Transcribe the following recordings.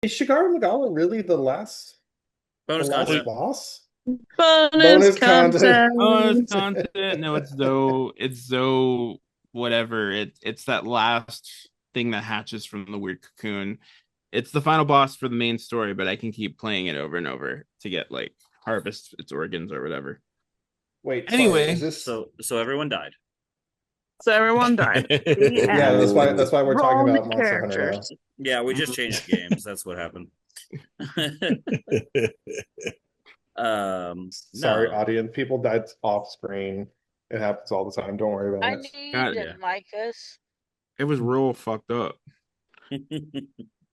Is Shigara Magala really the Bonus last content. boss? Bonus Bonus content. Oh, it's content. content. No, it's Zoe, whatever. It's that last thing that hatches from the weird cocoon. It's the final boss for the main story, but I can keep playing it over and over to get like harvest its organs or whatever. Wait, sorry. Is Anyway, this? So everyone died. So everyone died. The Yeah, end. that's why we're talking Wrong about Monster Hunter now. characters. Yeah, we just changed games. That's what happened. Sorry, No. audience. People died off screen. It happens all the time. Don't worry I about knew it. you God, didn't like us. it was real fucked up.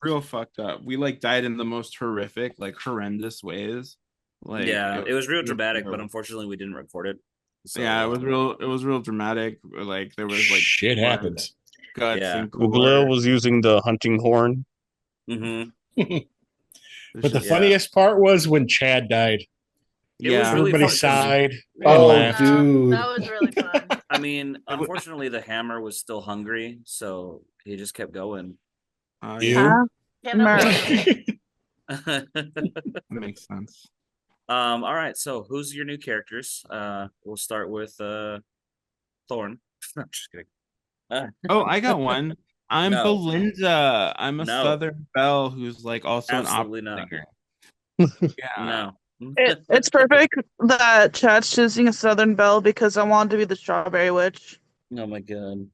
Real fucked up. We like died in the most horrific, like horrendous ways. Like Yeah, it was real it was dramatic, but terrible. unfortunately we didn't record it. So Yeah, it was real dramatic. Like there was like Shit blood, happens. guts Yeah. and Ugleo gore. was using the hunting horn. hmm But the Just- Yeah. funniest part was when Chad died. It was yeah, really Everybody fun 'cause- sighed and Oh, laughed. dude. That was really fun. I mean, unfortunately the hammer was still hungry, so he just kept going. You? yeah, Cannibalism. that makes sense. All right, so who's your new characters? We'll start with Thorn. No, just kidding. Oh, I got one. I'm No. Belinda. I'm a No. Southern Belle who's like also Absolutely an opera not. singer. Yeah. No. It's perfect that Chad's choosing a Southern Belle because I want to be the Strawberry Witch. Oh my god.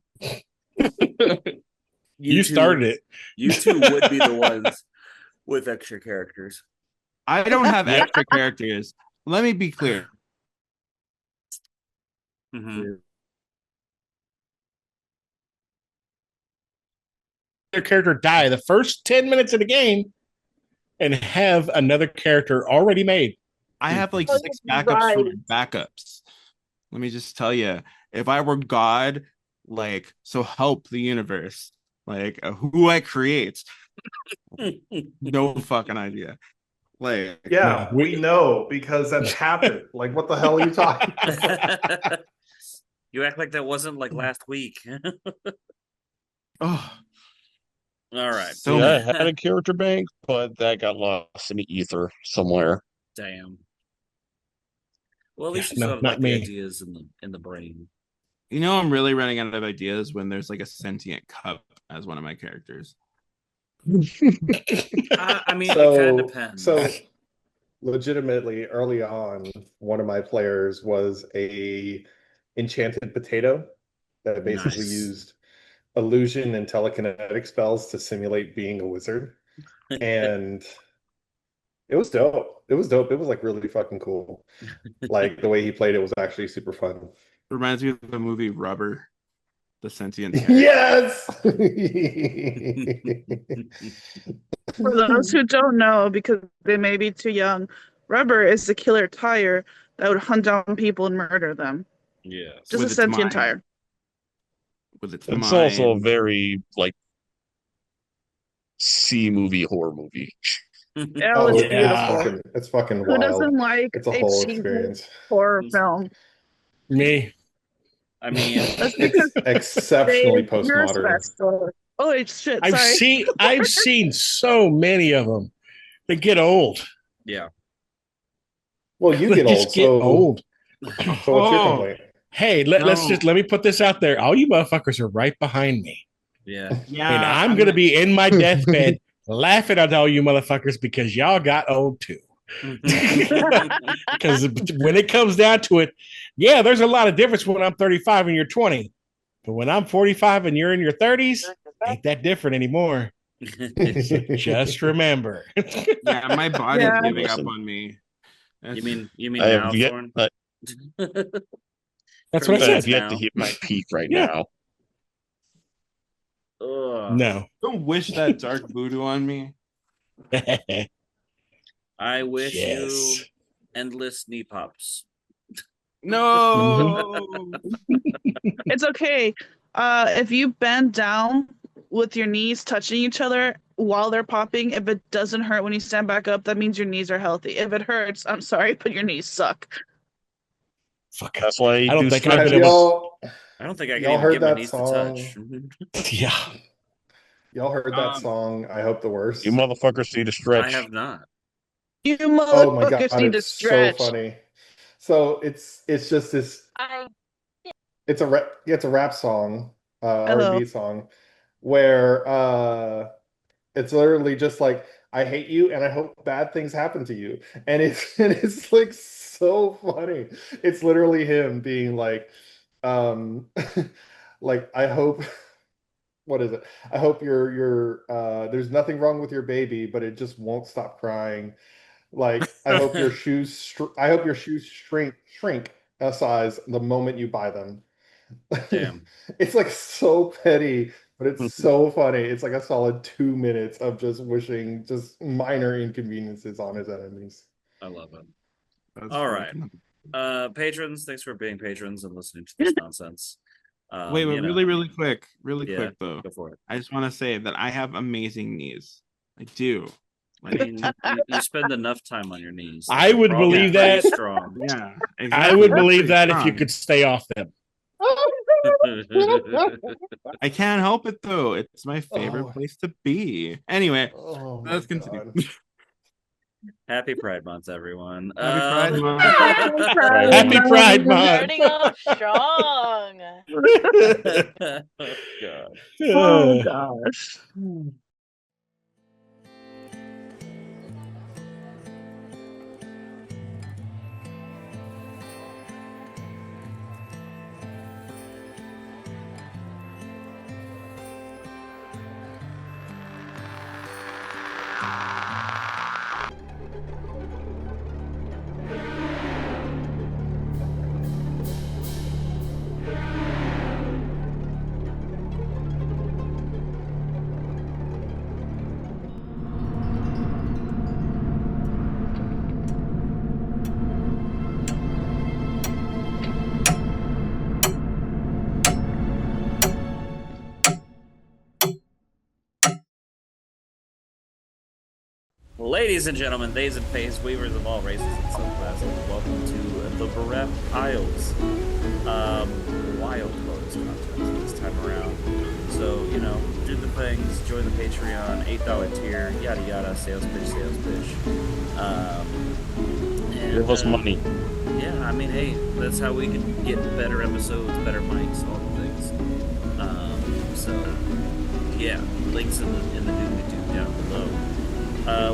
You started it. You two would be the ones with extra characters. I don't have extra characters. Let me be clear. Mm-hmm. Their character die the first 10 minutes of the game and have another character already made. I have like Oh, 6 you're backups for right. backups. Let me just tell you, if I were God, like, so help the universe, like who I create, no fucking idea. Like, Yeah, No, we know because that's happened. Like, what the hell are you talking about? You act like that wasn't like last week. oh, All right. so Yeah, I had a character bank, but that got lost in the ether somewhere. Damn. Well, at least you No, still have not like the me. ideas in the brain. you know, I'm really running out of ideas when there's like a sentient cup as one of my characters. I mean, it kind of depends. So legitimately, early on, one of my players was a enchanted potato that basically Nice. used illusion and telekinetic spells to simulate being a wizard. And it was dope. It was dope. It was like really fucking cool. Like the way he played it was actually super fun. Reminds me of the movie Rubber, the sentient. Yes. For those who don't know, because they may be too young, Rubber is the killer tire that would hunt down people and murder them. Yes. Just With a its sentient mind. tire. With its It's mind. also a very like C movie horror movie. Yeah, Oh, it's yeah. beautiful. it's fucking Who wild. doesn't like It's a a whole cheesy experience. horror film? Me. I mean, That's because Exceptionally they nurse postmodern. that story. Oh shit! Sorry. I've seen so many of them. They get old. yeah. Well, you They get just old, get old. so what's your Oh. complaint? Hey, let me put this out there. All you motherfuckers are right behind me. Yeah. Yeah, And I'm gonna be in my deathbed laughing at all you motherfuckers because y'all got old too. Because when it comes down to it, yeah, there's a lot of difference when I'm 35 and you're 20. But when I'm 45 and you're in your 30s, ain't that different anymore. So just remember. Yeah, my body's Yeah. giving up Listen. on me. You mean I now, have yet, Thorn? That's For what I me, said. it's I've yet now. to hit my peak right Yeah. now. Ugh. No. Don't wish that dark voodoo on me. I wish Yes. you endless knee pops. No. It's okay. If you bend down with your knees touching each other while they're popping, if it doesn't hurt when you stand back up, that means your knees are healthy. If it hurts, I'm sorry, but your knees suck. Fuck. That's why I don't think I've Have been able y'all I don't think I can y'all even heard get my that knees song? to touch. to. Yeah. Y'all heard that song? I hope the worst. You motherfuckers need to stretch. I have not. You Oh my god, motherfuckers need to it's so stretch. funny. So it's just this. I It's a rap song, Hello. R&B song, where it's literally just like, I hate you and I hope bad things happen to you. And it's like so funny. It's literally him being like, like, I hope what is it? I hope you're there's nothing wrong with your baby, but it just won't stop crying. Like, I hope your I hope your shoes shrink a size the moment you buy them. Damn. It's like so petty, but it's so funny. It's like a solid 2 minutes of just wishing just minor inconveniences on his enemies. I love it. That's All right. fucking- Patrons, thanks for being patrons and listening to this nonsense. Wait, you know, really quick yeah, quick though. go for it. I just want to say that I have amazing knees. I do. I mean, you spend enough time on your knees. I would They're probably believe pretty that. Strong. Yeah, I exactly. would They're believe pretty that if you strong. could stay off them. I can't help it though. It's my favorite Oh. place to be. Anyway, Oh my let's continue. God. Happy Pride Month, everyone. Happy Pride Month. Happy Pride Month. starting off strong. Oh, God. Oh gosh. Ladies and gentlemen, days and phase weavers of all races and subclasses, welcome to the Bereft Isles. Wild bonus content this time around. So, you know, do the things, join the Patreon, $8 tier, yada yada, sales pitch. Give us money. Yeah, I mean, hey, that's how we can get better episodes, better mics, all the things. So, yeah, links in the doobly-doo down below.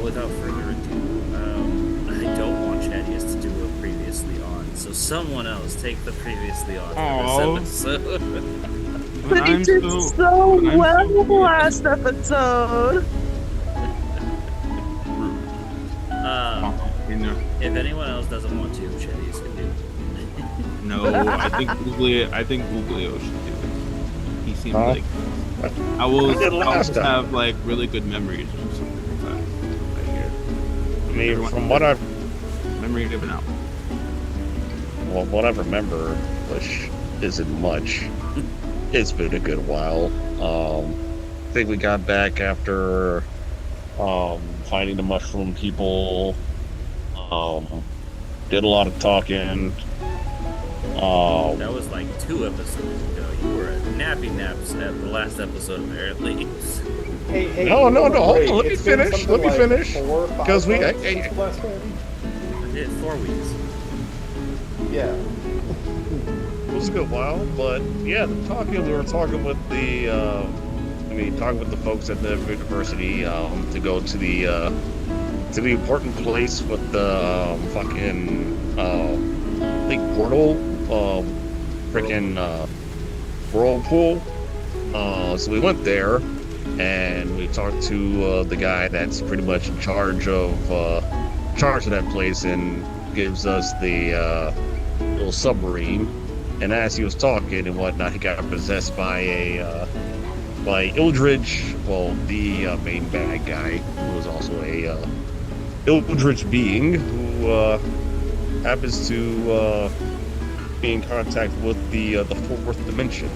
Without further ado, I don't want Chaddious to do a previously on, so someone else take the previously on for this episode. But he did so well last episode. You know, If anyone else doesn't want to, Chaddious can do it. no, I think Ugleo should do it. He seems like I will did last time. have like really good memories or something like that. I hear. I mean, from what I've Memory given out. remember, which isn't much, it's been a good while. I think we got back after finding the mushroom people. Did a lot of talking. That was like 2 episodes ago. You were at nappy naps at the last episode, apparently. Hey, No, hold on, wait, let me it's been finish, something let me finish. 4 or 5 'Cause we- months I- since last time? I did 4 weeks. Yeah. It was a good while, but yeah, we were talking with the talking with the folks at the university to go to the important place with the fucking big portal freaking whirlpool. So we went there and we talked to the guy that's pretty much in charge of that place and gives us the little submarine. And as he was talking and whatnot, he got possessed by by Eldridge, well, the main bad guy, who was also a Eldritch being who happens to be in contact with the 4th dimension,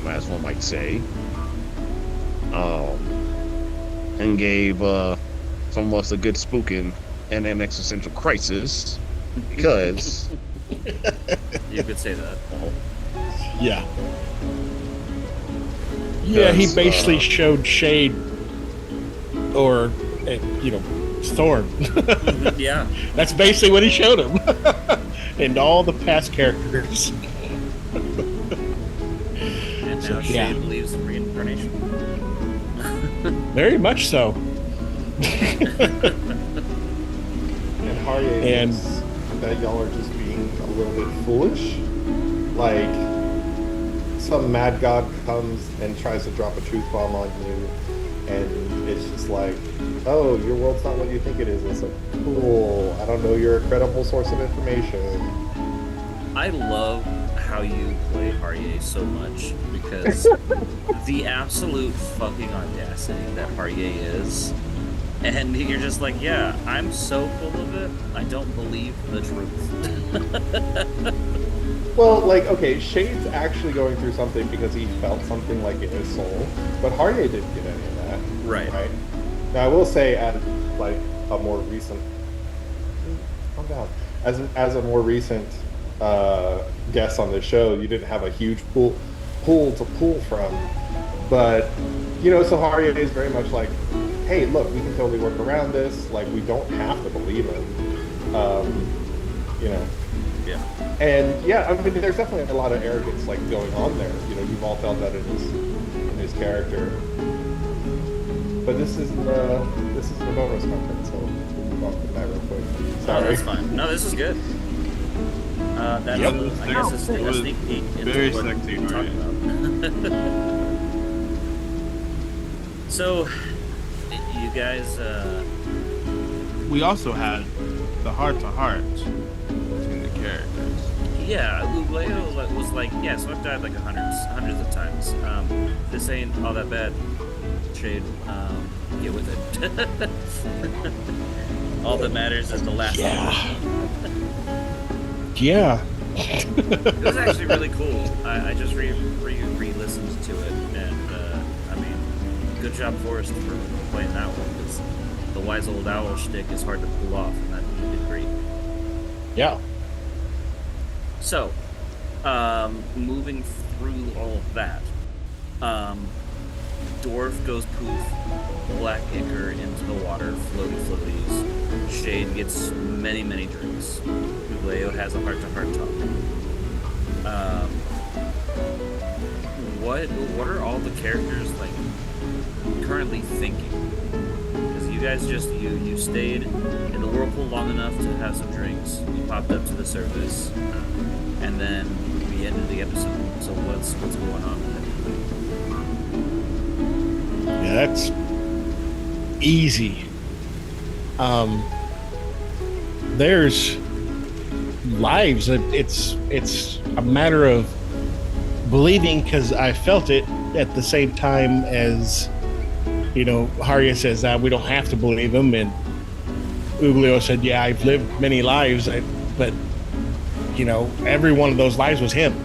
as one might say, and gave some of us a good spooking and an existential crisis because. You could say that. Yeah. Yeah, he Because, basically showed Shade or, Thorn. Yeah. That's basically what he showed him. And all the past characters. And So, now Shade yeah. believes in reincarnation. Very much so. And Harrye And- thinks that y'all are just being a little bit foolish. Like, some mad god comes and tries to drop a truth bomb on you, and it's just like, oh, your world's not what you think it is. It's like, cool, I don't know, you're a credible source of information. I love how you play Harrye so much because the absolute fucking audacity that Harrye is. And you're just like, yeah, I'm so full of it, I don't believe the truth. Well, like, okay, Shade's actually going through something because he felt something like in his soul, but Harrye didn't get any of that. Right. Right. Now, I will say, at like a more recent, calm down, as a more recent guest on the show, you didn't have a huge pool to pull from, but so Harrye is very much like, hey, look, we can totally work around this. Like, we don't have to believe him. Yeah. And yeah, I mean, there's definitely a lot of arrogance like going on there. You've all felt that in his character. But this is the bonus content, so we'll move on from that real quick. Oh, Sorry. that's fine. No, this is good. That's Yep. I guess a sneak peek into Very what sexy, we're talking about. So, you guys, We also had the heart-to-heart between the characters. yeah, Ugleo was like, yeah, so I've died like hundreds of times. This ain't all that bad. Shade, get with it. All that matters is the last one. Yeah. It was actually really cool. I just re-listened to it, and I mean, good job, Forrest, for playing that one, because the wise old owl shtick is hard to pull off, and that you did great. Yeah. So, moving through all of that, Dwarf goes poof, Black Ichor into the water, floaties. Shade gets many drinks. Ugleo has a heart-to-heart talk. What are all the characters like currently thinking? Because you guys you stayed in the whirlpool long enough to have some drinks. You popped up to the surface, and then we ended the episode. So what's going on with everybody? Yeah, that's easy. There's lives. It's a matter of believing, because I felt it at the same time as Harrye says that we don't have to believe him, and Ugleo said, yeah, I've lived many lives, but every one of those lives was him.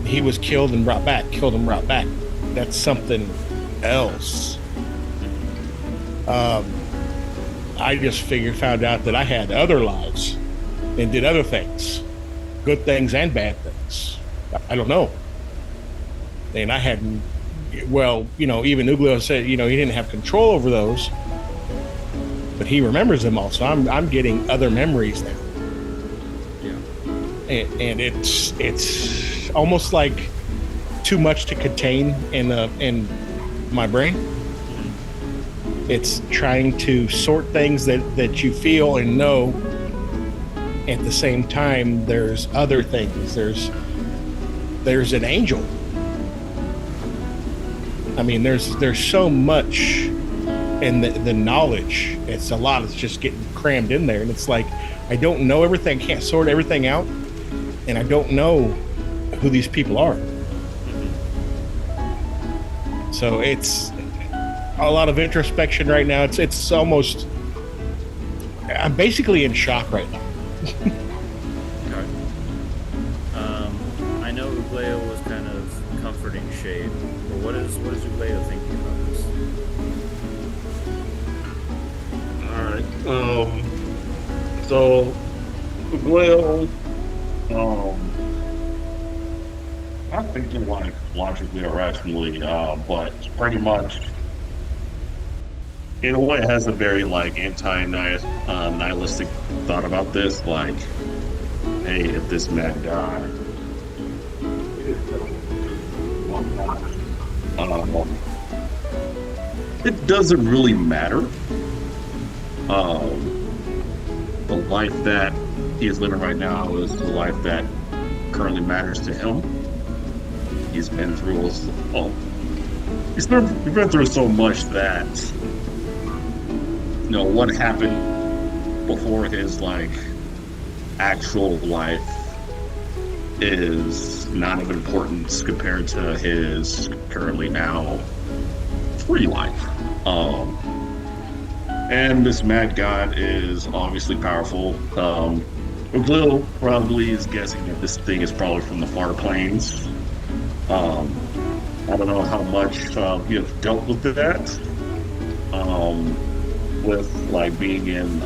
He was killed and brought back. That's something else. I just found out that I had other lives and did other things, good things and bad things. I don't know. And I hadn't, even Ugleo said, he didn't have control over those, but he remembers them all. So I'm getting other memories now. Yeah. And it's almost like too much to contain in my brain. It's trying to sort things that you feel and know. At the same time, there's other things. There's an angel. I mean, there's so much, and the knowledge. It's a lot. It's just getting crammed in there, and it's like I don't know everything. I can't sort everything out, and I don't know who these people are. So it's a lot of introspection right now. It's almost, I'm basically in shock right now. Okay. I know Ugleo was kind of comforting Shade, but what is Ugleo thinking about this? Alright. So Ugleo not thinking like logically or rationally, but pretty much in a way it has a very like nihilistic thought about this. Like, hey, if this man died, it doesn't really matter. The life that he is living right now is the life that currently matters to him. He's been through he's been through so much that what happened before his like actual life is not of importance compared to his currently now free life. And this mad god is obviously powerful. Ugleo probably is guessing that this thing is probably from the far plains. I don't know how much you have dealt with that. With like being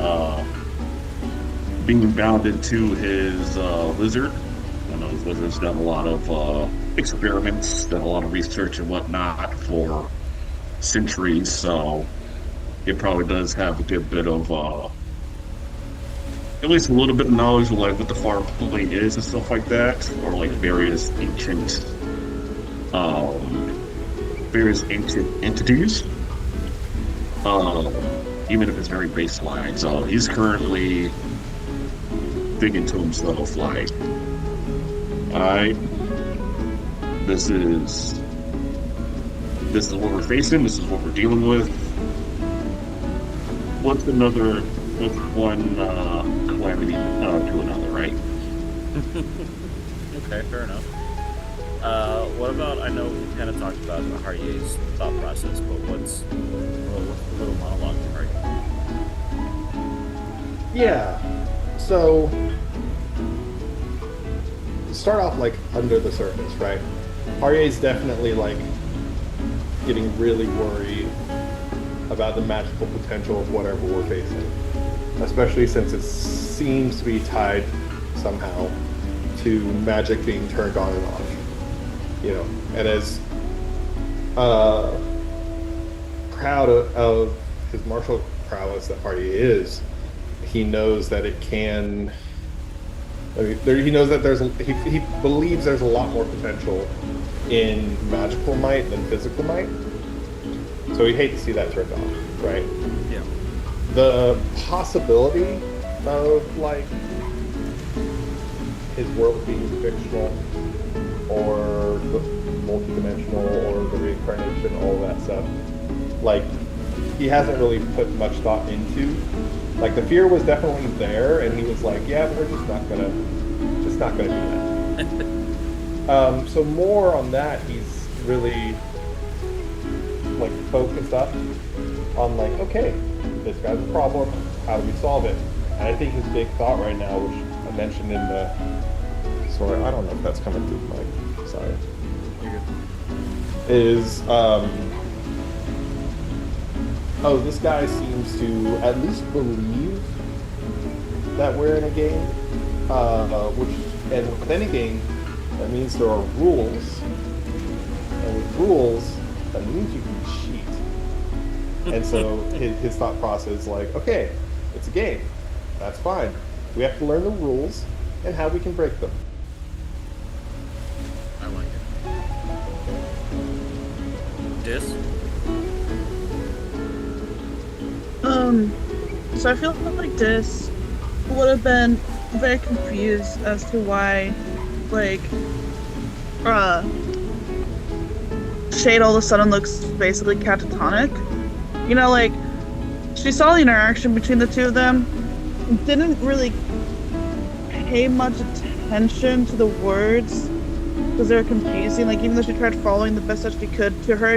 bound into his lizard. I know his lizard's done a lot of experiments, done a lot of research and whatnot for centuries, so it probably does have a good bit of at least a little bit of knowledge of like what the far plane is and stuff like that, or like various ancient entities. Even if it's very baseline. So he's currently thinking to himself like, alright, this is what we're facing, this is what we're dealing with. What's one calamity to another, right? Okay, fair enough. What about, I know we kind of talked about Harrye's thought process, but what's a little monologue from Harrye? Yeah. So start off like under the surface, right? Harrye's definitely like getting really worried about the magical potential of whatever we're facing, especially since it seems to be tied somehow to magic being turned on and off. And as proud of his martial prowess that Harrye is, he knows that it can. He knows that he believes there's a lot more potential in magical might than physical might. So he'd hate to see that turned off, right? Yeah. The possibility of like his world being fictional, or the multidimensional, or the reincarnation, all that stuff, like he hasn't really put much thought into. Like the fear was definitely there, and he was like, "Yeah, but we're just not gonna do that." So more on that, he's really like focused up on like, okay, this guy's a problem. How do we solve it? And I think his big thought right now, which I mentioned in the story, I don't know if that's coming through the mic. Sorry. Is this guy seems to at least believe that we're in a game, and with any game, that means there are rules, and with rules, that means you can cheat. And so his thought process is like, okay, it's a game, that's fine. We have to learn the rules and how we can break them. I like it. Dis? So I feel like this would have been very confused as to why, like, Shade all of a sudden looks basically catatonic. Like, she saw the interaction between the two of them, didn't really pay much attention to the words because they were confusing. Like, even though she tried following the best that she could, to her,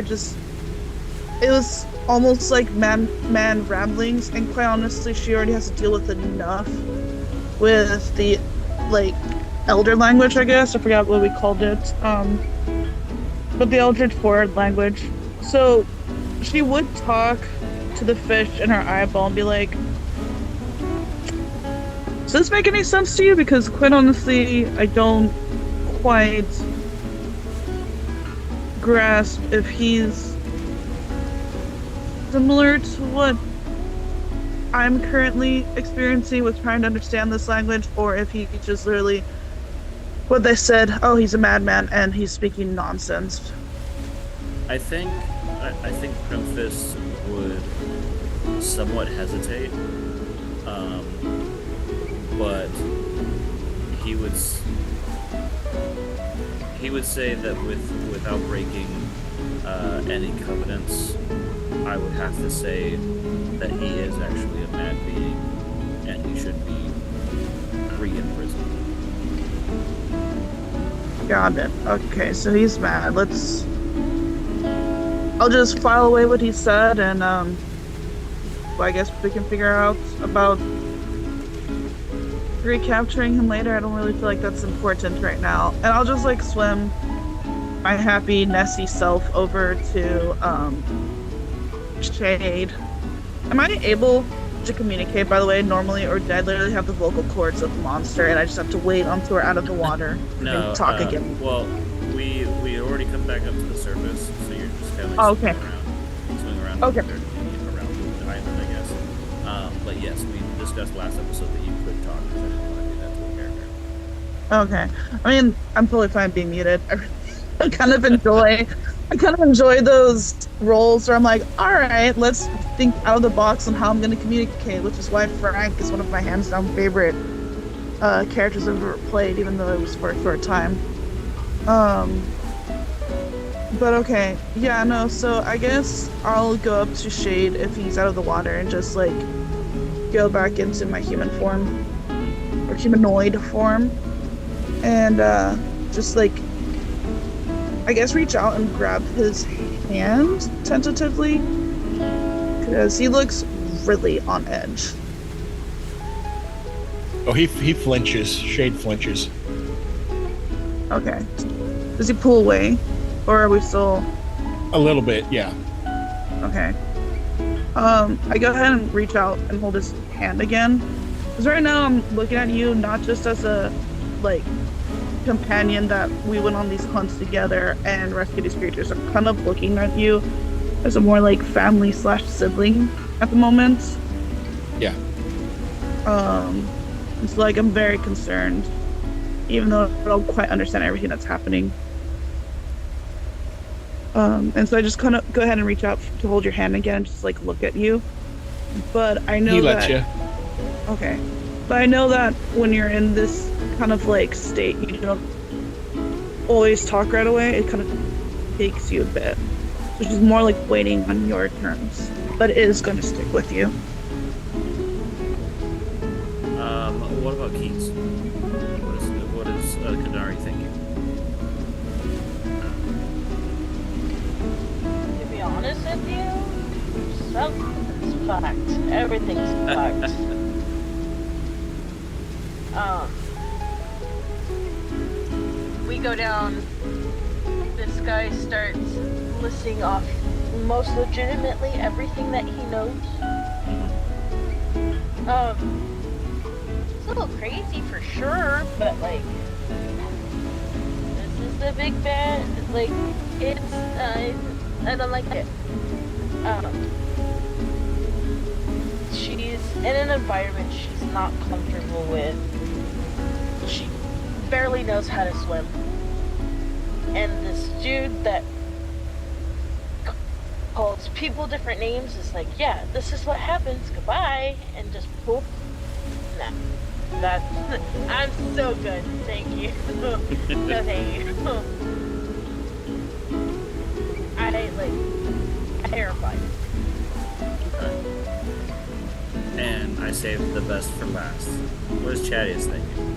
it was almost like man ramblings, and quite honestly, she already has to deal with enough with the, like, elder language, I guess. I forgot what we called it. But the Eldritch Forward language. So she would talk to the fish in her eyeball and be like, does this make any sense to you? Because quite honestly, I don't quite grasp if he's similar to what I'm currently experiencing with trying to understand this language, or if he just literally what they said, oh, he's a madman and he's speaking nonsense. I think Primfist would somewhat hesitate, but he would say that without breaking any covenants, I would have to say that he is actually a mad being and he should be re-imprisoned. Got it. Okay, so he's mad. I'll just file away what he said, and well, I guess we can figure out about recapturing him later. I don't really feel like that's important right now. And I'll just like swim my happy Nessie self over to Shade. Am I able to communicate, by the way, normally, or did I literally have the vocal cords of the monster and I just have to wait until we're out of the water No, and talk again? Well, we already come back up to the surface, so you're just kind of like okay. Swing around Okay. around the island, I guess. But yes, we discussed last episode that you could talk because I didn't want to do that to a character. Okay. I mean, I'm totally fine being muted. I kind of enjoy those roles where I'm like, all right, let's think out of the box on how I'm going to communicate, which is why Frank is one of my hands down favorite characters I've ever played, even though it was for a short time. But okay, yeah, no, so I guess I'll go up to Shade if he's out of the water and just like go back into my human form or humanoid form and just like I guess reach out and grab his hand tentatively because he looks really on edge. Oh, he flinches. Shade flinches. Okay. Does he pull away? Or are we still... A little bit, yeah. Okay. I go ahead and reach out and hold his hand again. Because right now I'm looking at you not just as a, like, companion that we went on these hunts together and rescued these creatures. I'm kind of looking at you as a more, like, family/sibling at the moment. Yeah. It's like I'm very concerned, even though I don't quite understand everything that's happening. And so I just kind of go ahead and reach out to hold your hand again, just like look at you. But I know he that... lets you. Okay. But I know that when you're in this kind of like state, you don't always talk right away. It kind of takes you a bit. So she's more like waiting on your terms. But it is going to stick with you. What about Keats? What is Quinari thinking? To be honest with you, something's fucked. Everything's fucked. We go down. This guy starts listing off most legitimately everything that he knows. It's a little crazy for sure, but like, this is the big bad. Like, it's I don't like it. She's in an environment she's not comfortable with. She barely knows how to swim. And this dude that calls people different names is like, yeah, this is what happens, goodbye, and just poof. Nah. That's I'm so good, thank you. No thank you. I like terrified. Okay. And I saved the best for last. What is Chaddious thinking?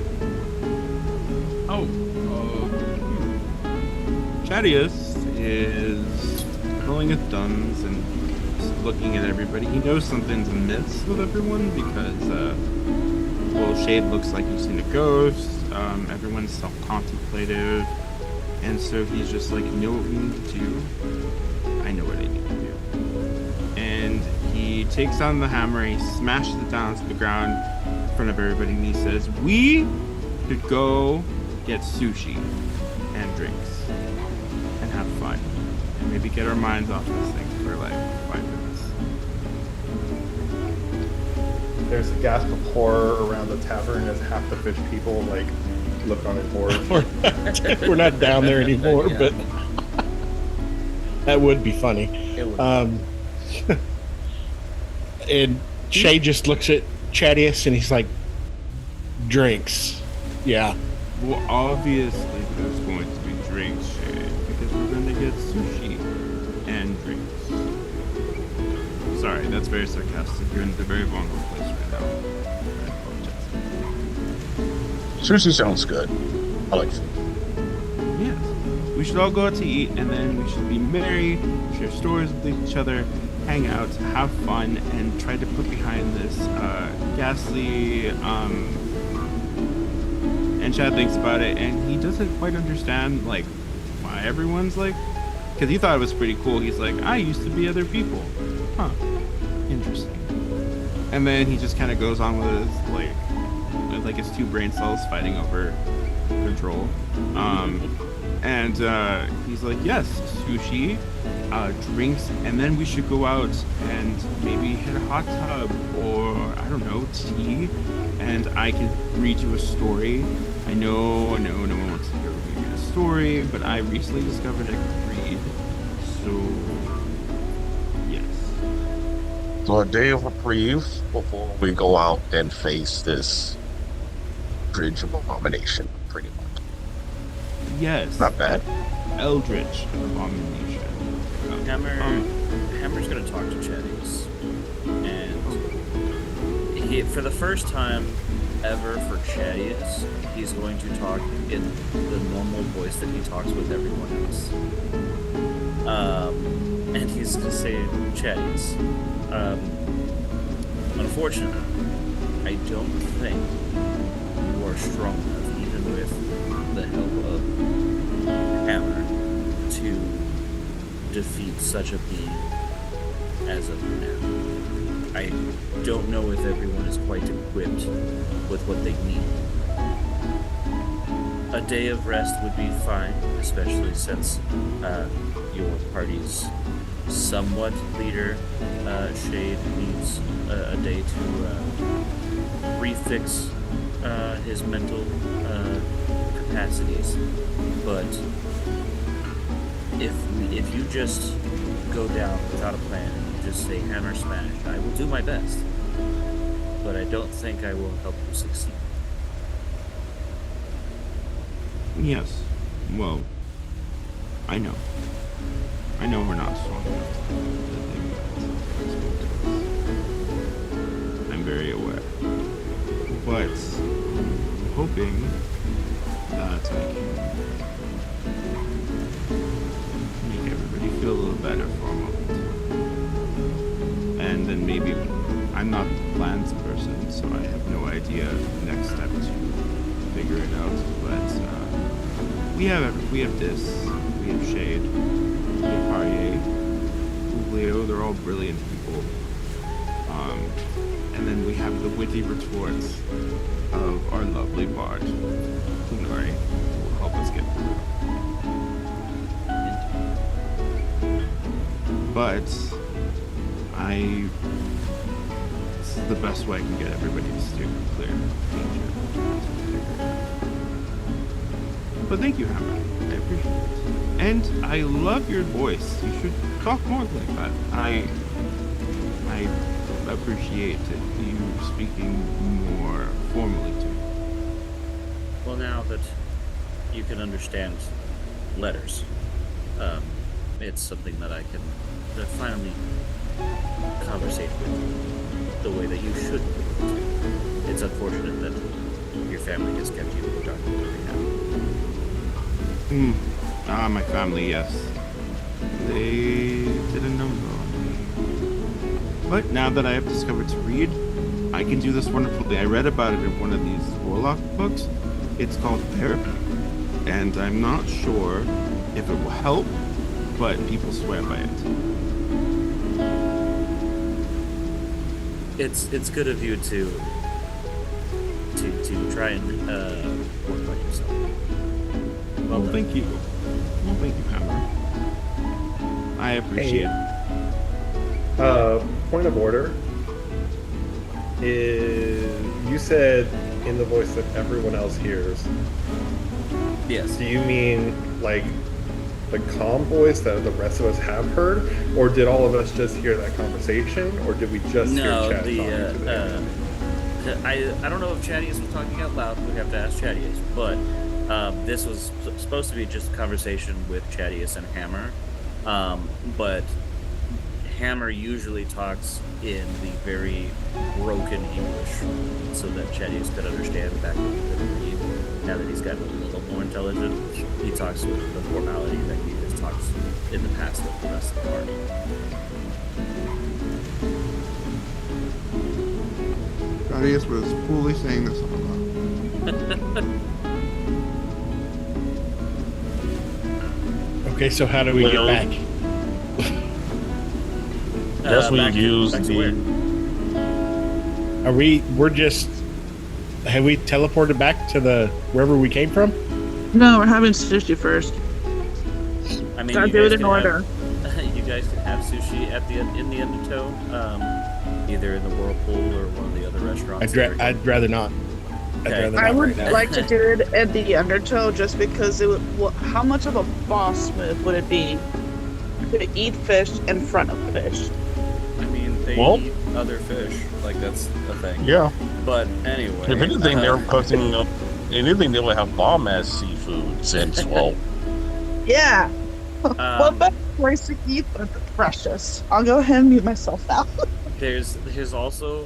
Chaddious is rolling his thumbs and just looking at everybody. He knows something's amiss with everyone because, well, Shade looks like he's seen a ghost. Everyone's self-contemplative. And so he's just like, you know what we need to do? I know what I need to do. And he takes down the hammer, he smashes it down to the ground in front of everybody, and he says, we could go get sushi and drinks and have fun. maybe get our minds off this thing for like 5 minutes. There's a gasp of horror around the tavern as half the fish people like look on in horror. We're not down there anymore, Yeah. but that would be funny. It would. And Shay just looks at Chaddious and he's like, drinks. Yeah. Well, obviously there's going to be drinks, Shay, because we're going to get sushi and drinks. Sorry, that's very sarcastic. You're in a very vulnerable place right now. I apologize. Sushi sounds good. I like food. Yes. We should all go out to eat, and then we should be merry, share stories with each other, hang out, have fun, and try to put behind this ghastly. And Chad thinks about it, and he doesn't quite understand like why everyone's like, because he thought it was pretty cool. He's like, I used to be other people, huh? Interesting. And then he just kind of goes on with his like his two brain cells fighting over control. And he's like, yes, sushi, drinks, and then we should go out and maybe hit a hot tub or, I don't know, tea, and I can read you a story. I know no one wants to hear me read a story, but I recently discovered I could read, so yes. So a day of reprieve before we go out and face this bridge of abomination, pretty much. Yes. Not bad. Eldritch abomination. Hammer's gonna talk to Chaddious, and he, for the first time ever for Chaddious, he's going to talk in the normal voice that he talks with everyone else. And he's gonna say, Chaddious, unfortunately, I don't think you are strong enough, even with the help of Hammer, to defeat such a being as of now. I don't know if everyone is quite equipped with what they need. A day of rest would be fine, especially since your party's somewhat leader, Shade, needs a day to refix his mental capacities. But if you just go down without a plan and you just say hammer smash, I will do my best. But I don't think I will help you succeed. Yes. Well, I know we're not strong enough to do the thing that I'm very aware. But I'm hoping that I can make everybody feel a little better for a moment. And then maybe I'm not the plans person, so I have no idea the next step to figure it out. But we have this, we have Shade, we have Harrye, Ugleo, they're all brilliant people. And then we have the witty retorts of our lovely bard, Quinari, who will help us get through it. But this is the best way I can get everybody to steer clear of danger. But thank you, Hammer. I appreciate it. And I love your voice. You should talk more like that. I appreciate you speaking more formally to me. Well, now that you can understand letters, it's something that I can finally conversate with the way that you should be able to. It's unfortunate that your family has kept you in the dark where they have. My family, yes. They did a number on me. But now that I have discovered to read, I can do this wonderful thing. I read about it in one of these Warlock books. It's called therapy. And I'm not sure if it will help, but people swear by it. It's good of you to try and work on yourself. Well, thank you. Well, thank you, Hammer. I appreciate it. Point of order is you said in the voice that everyone else hears. Yes. Do you mean like the calm voice that the rest of us have heard, or did all of us just hear that conversation, or did we just hear Chad talking to them? I don't know if Chaddious was talking out loud. We'd have to ask Chaddious, but this was supposed to be just a conversation with Chaddious and Hammer. But Hammer usually talks in the very broken English so that Chaddious could understand back when he couldn't read. Now that he's gotten a little more intelligent, he talks with the formality that he just talks in the past with the rest of the party. Chaddious was fully saying this all along. Okay, so how do we get back? Guess we use back to the. Have we teleported back to the wherever we came from? No, we're having sushi first. I mean, Gotta you do it guys in can order. You guys can have sushi at in the Undertow, either in the Whirlpool or one of the other restaurants. I'd rather not. Okay. I would right now. like to do it at the Undertow just because it would. Well, how much of a boss move would it be to eat fish in front of fish? I mean, they Well- eat other fish. Like, that's the thing. Yeah. But anyway. If anything, they're cooking up. Anything, they will have bomb ass seafood since, well, Yeah. What Um, better place to eat but the precious? I'll go ahead and mute myself now. There's also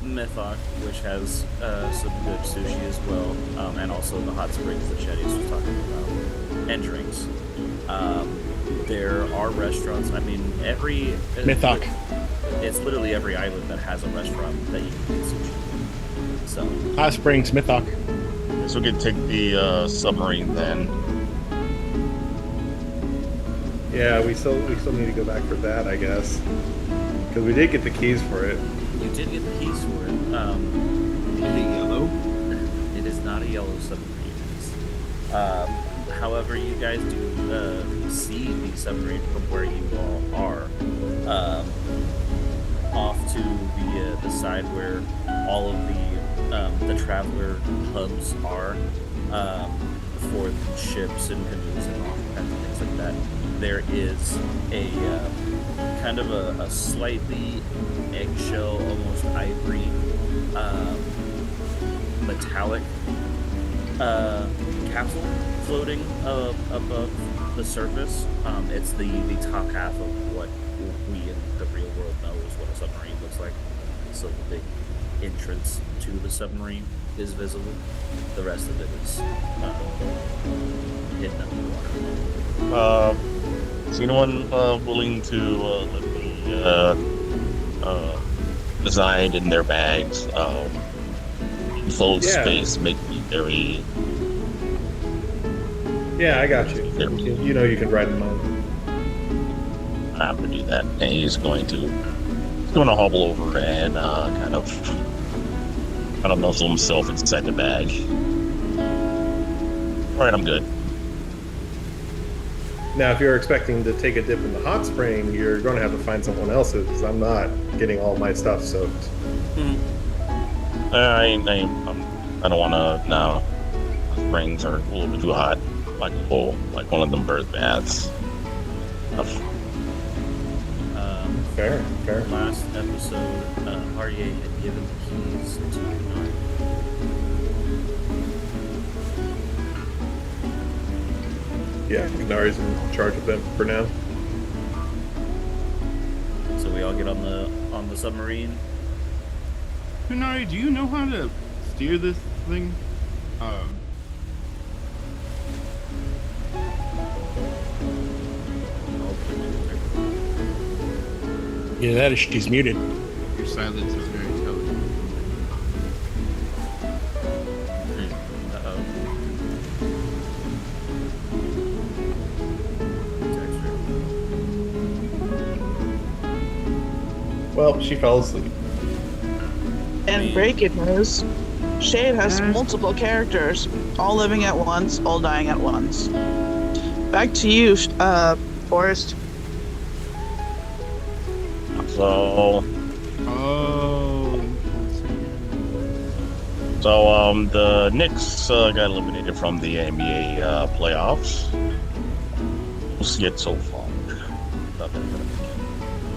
Mythok, which has some good sushi as well, and also the hot springs that Chaddious was talking about, and drinks. There are restaurants. I mean, every Mythok. It's literally every island that has a restaurant that you can get sushi. So Hot Springs, Mythok. so we can take the submarine then. Yeah, we still need to go back for that, I guess, because we did get the keys for it. you did get the keys for it. Is it yellow? It is not a yellow submarine. However, you guys do see the submarine from where you all are, off to the side where all of the traveler hubs are, for ships and canoes and all kinds of things like that. There is a kind of a slightly eggshell, almost ivory, metallic capsule floating above the surface. It's the top half of what we in the real world know is what a submarine looks like. So the big entrance to the submarine is visible. The rest of it is hidden underwater. Is anyone willing to let me design in their bags? Enclosed space, make me very. Yeah, I got you. You know you can ride them on. I'm gonna do that, and he's going to hobble over and kind of nuzzle himself inside the bag. All right, I'm good. Now, if you're expecting to take a dip in the hot spring, you're going to have to find someone else's, because I'm not getting all my stuff soaked. I don't want to. No, springs are a little bit too hot. Like one of them birth baths. Fair. Last episode, Harrye had given the keys to Quinari. Yeah, Quinari's in charge of them for now. So we all get on the submarine. Quinari, do you know how to steer this thing? Yeah, that is she's muted. Your silence is very telling. Well, she fell asleep. And breaking news, Shade has multiple characters, all living at once, all dying at once. Back to you, Forrest. So, Oh. the Knicks got eliminated from the NBA playoffs. We'll see it so far.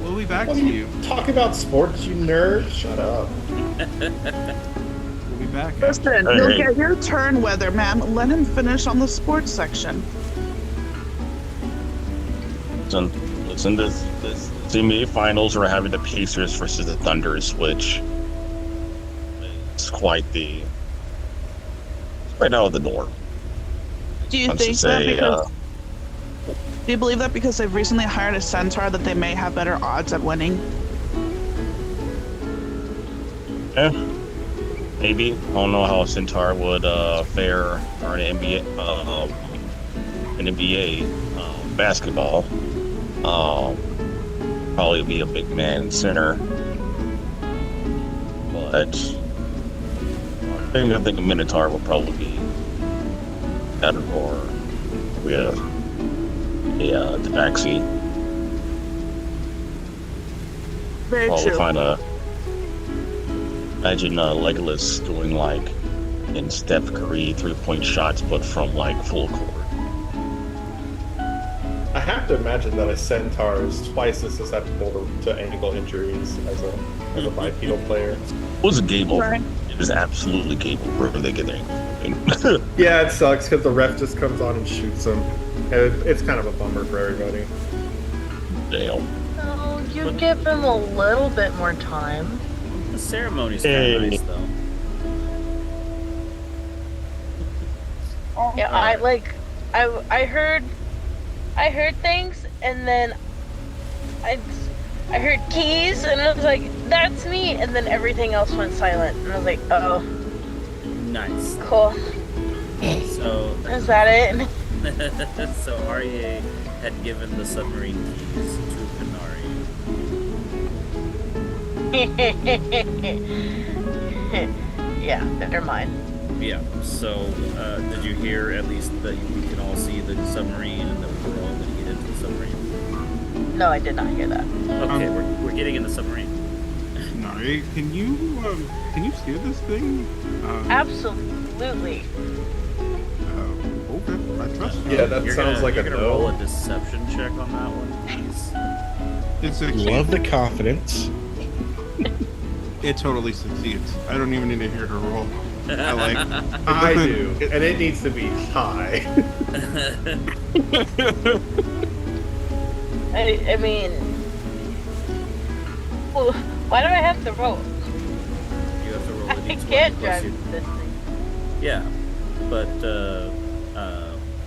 We'll be back What to are you. you talking about sports, you nerd? Shut up. We'll be back. Listen, Hey. you'll get your turn, Weatherman. Let him finish on the sports section. Listen, this NBA Finals, we're having the Pacers versus the Thunders, which is quite right out of the norm. Do you Let's think just that say, because do you believe that because they've recently hired a centaur that they may have better odds at winning? yeah, maybe. I don't know how Centaur would fare or an NBA basketball. Probably be a big man center, but I think a Minotaur will probably be better, or with the backseat. Very Probably true. imagine Legolas doing like in Steph Curry 3-point shots, but from like full court. I have to imagine that a centaur is twice as susceptible to ankle injuries as a bipedal player. It was a Gable. Right. It was absolutely Gable wherever they get their ankle. Yeah, it sucks because the ref just comes on and shoots him. It's kind of a bummer for everybody. Damn. So you give him a little bit more time. The ceremony's kind of Hey. nice, though. Yeah, I heard things, and then I heard keys, and I was like, "That's me!" And then everything else went silent, and I was like, "Oh, Nice. cool. So, Is that it?" so Harrye had given the submarine keys to Quinari. Yeah, they're mine. Yeah. So, did you hear at least that we can all see the submarine and that we're all going to get into the submarine? No, I did not hear that. Okay, we're getting in the submarine. Nari, can you steer this thing? Absolutely. Okay, I trust you. Yeah, that sounds like a you're gonna roll no. a deception check on that one, please. It succeeds. Love the confidence. It totally succeeds. I don't even need to hear her roll. I like. I do, and it needs to be high. I mean, well, why do I have to roll? You have to roll a I d20 can't plus drive your- this thing. Yeah, but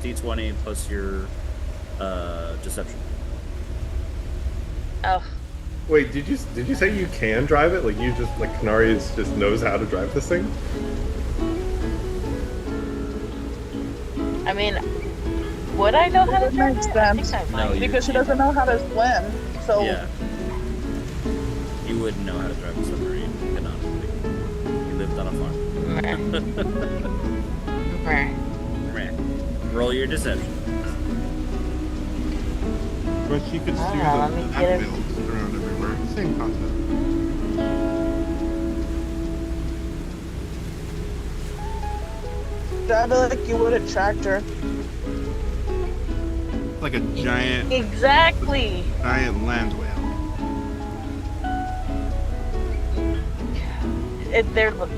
d20 plus your deception. Oh, Wait, did you say you can drive it? Like you just like Quinari just knows how to drive this thing? I mean, would I know how to That drive makes it? I think sense. I might. No, you- Because she doesn't know how to swim. So Yeah. You wouldn't know how to drive a submarine, canonically. You lived on a farm. Meh. Meh. Roll your deception. But she could steer let me the get it. wheels around everywhere. Same concept. drive it like you would a tractor. Like a giant Exactly. land whale.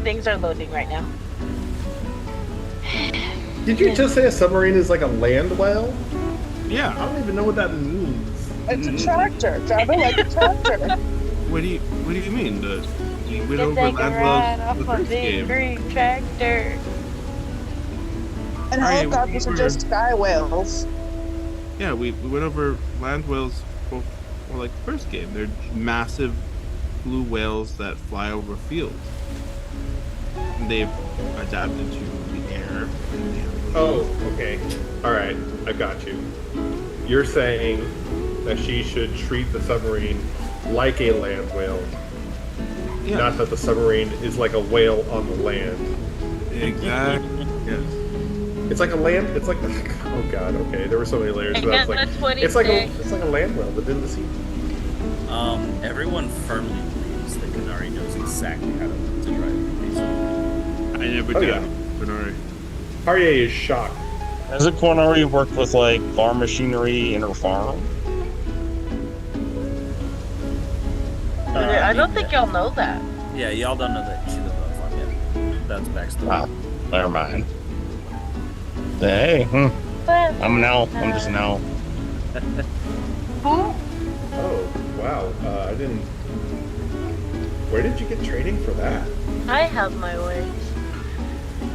Things are loading right now. Did you just say a submarine is like a land whale? I Yeah. don't even know what that means. It's a tractor. Drive it like a tractor. What do you mean? You went can over take a land ride whales off the a first big game. green tractor. And Right, helicopters are we just sky whales. Yeah, we went over land whales for like the first game. They're massive blue whales that fly over fields. And they've adapted to the air. And they have Oh, okay. All right, I got you. You're saying that she should treat the submarine like a land whale, yeah, not that the submarine is like a whale on the land. exactly. Yes. It's like a land. It's like oh god. Okay, there were so many layers. To that. Yeah, It's like that's what he it's like said. a land whale, but in the sea. Everyone firmly believes that Quinari knows exactly how to drive a submarine. I never Oh, did. yeah. Quinari. Harrye is shocked. Hasn't Quinari worked with like farm machinery in her farm? I don't think y'all know that. Yeah, y'all don't know that she lives on a farm yet. That's backstory. Ah, never mind. Hey, But I'm just now. who? Oh, wow. I didn't. Where did you get training for that? I have my ways.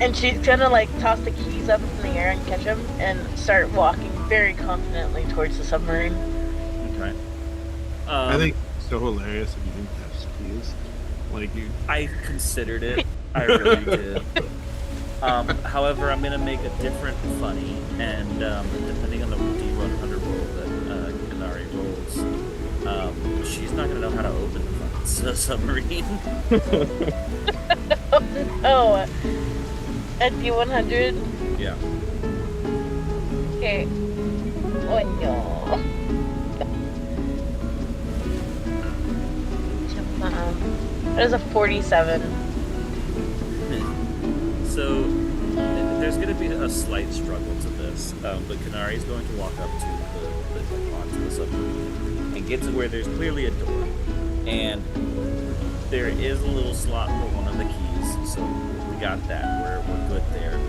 And she's gonna like toss the keys up in the air and catch them and start walking very confidently towards the submarine. Okay. I think it's so hilarious if you didn't have keys. Like you. I considered it. I really did. However, I'm gonna make a different funny, and depending on the D100 roll that Quinari rolls, she's not gonna know how to open the submarine. Oh, at D100? Yeah. Okay. Oh no. That is a 47. So there's going to be a slight struggle to this, but Quinari is going to walk up to onto the submarine and get to where there's clearly a door, and there is a little slot for one of the keys. So we got that. We're good there.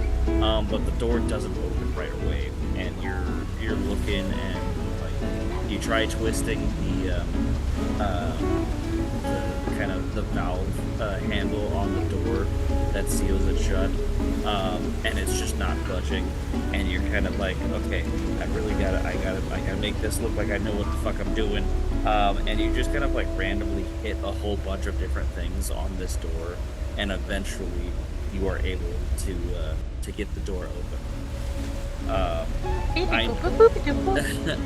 But the door doesn't open right away, and you're looking and like you try twisting the kind of the valve handle on the door that seals it shut, and it's just not budging, and you're kind of like, okay, I gotta make this look like I know what the fuck I'm doing, and you just kind of like randomly hit a whole bunch of different things on this door, and eventually you are able to get the door open.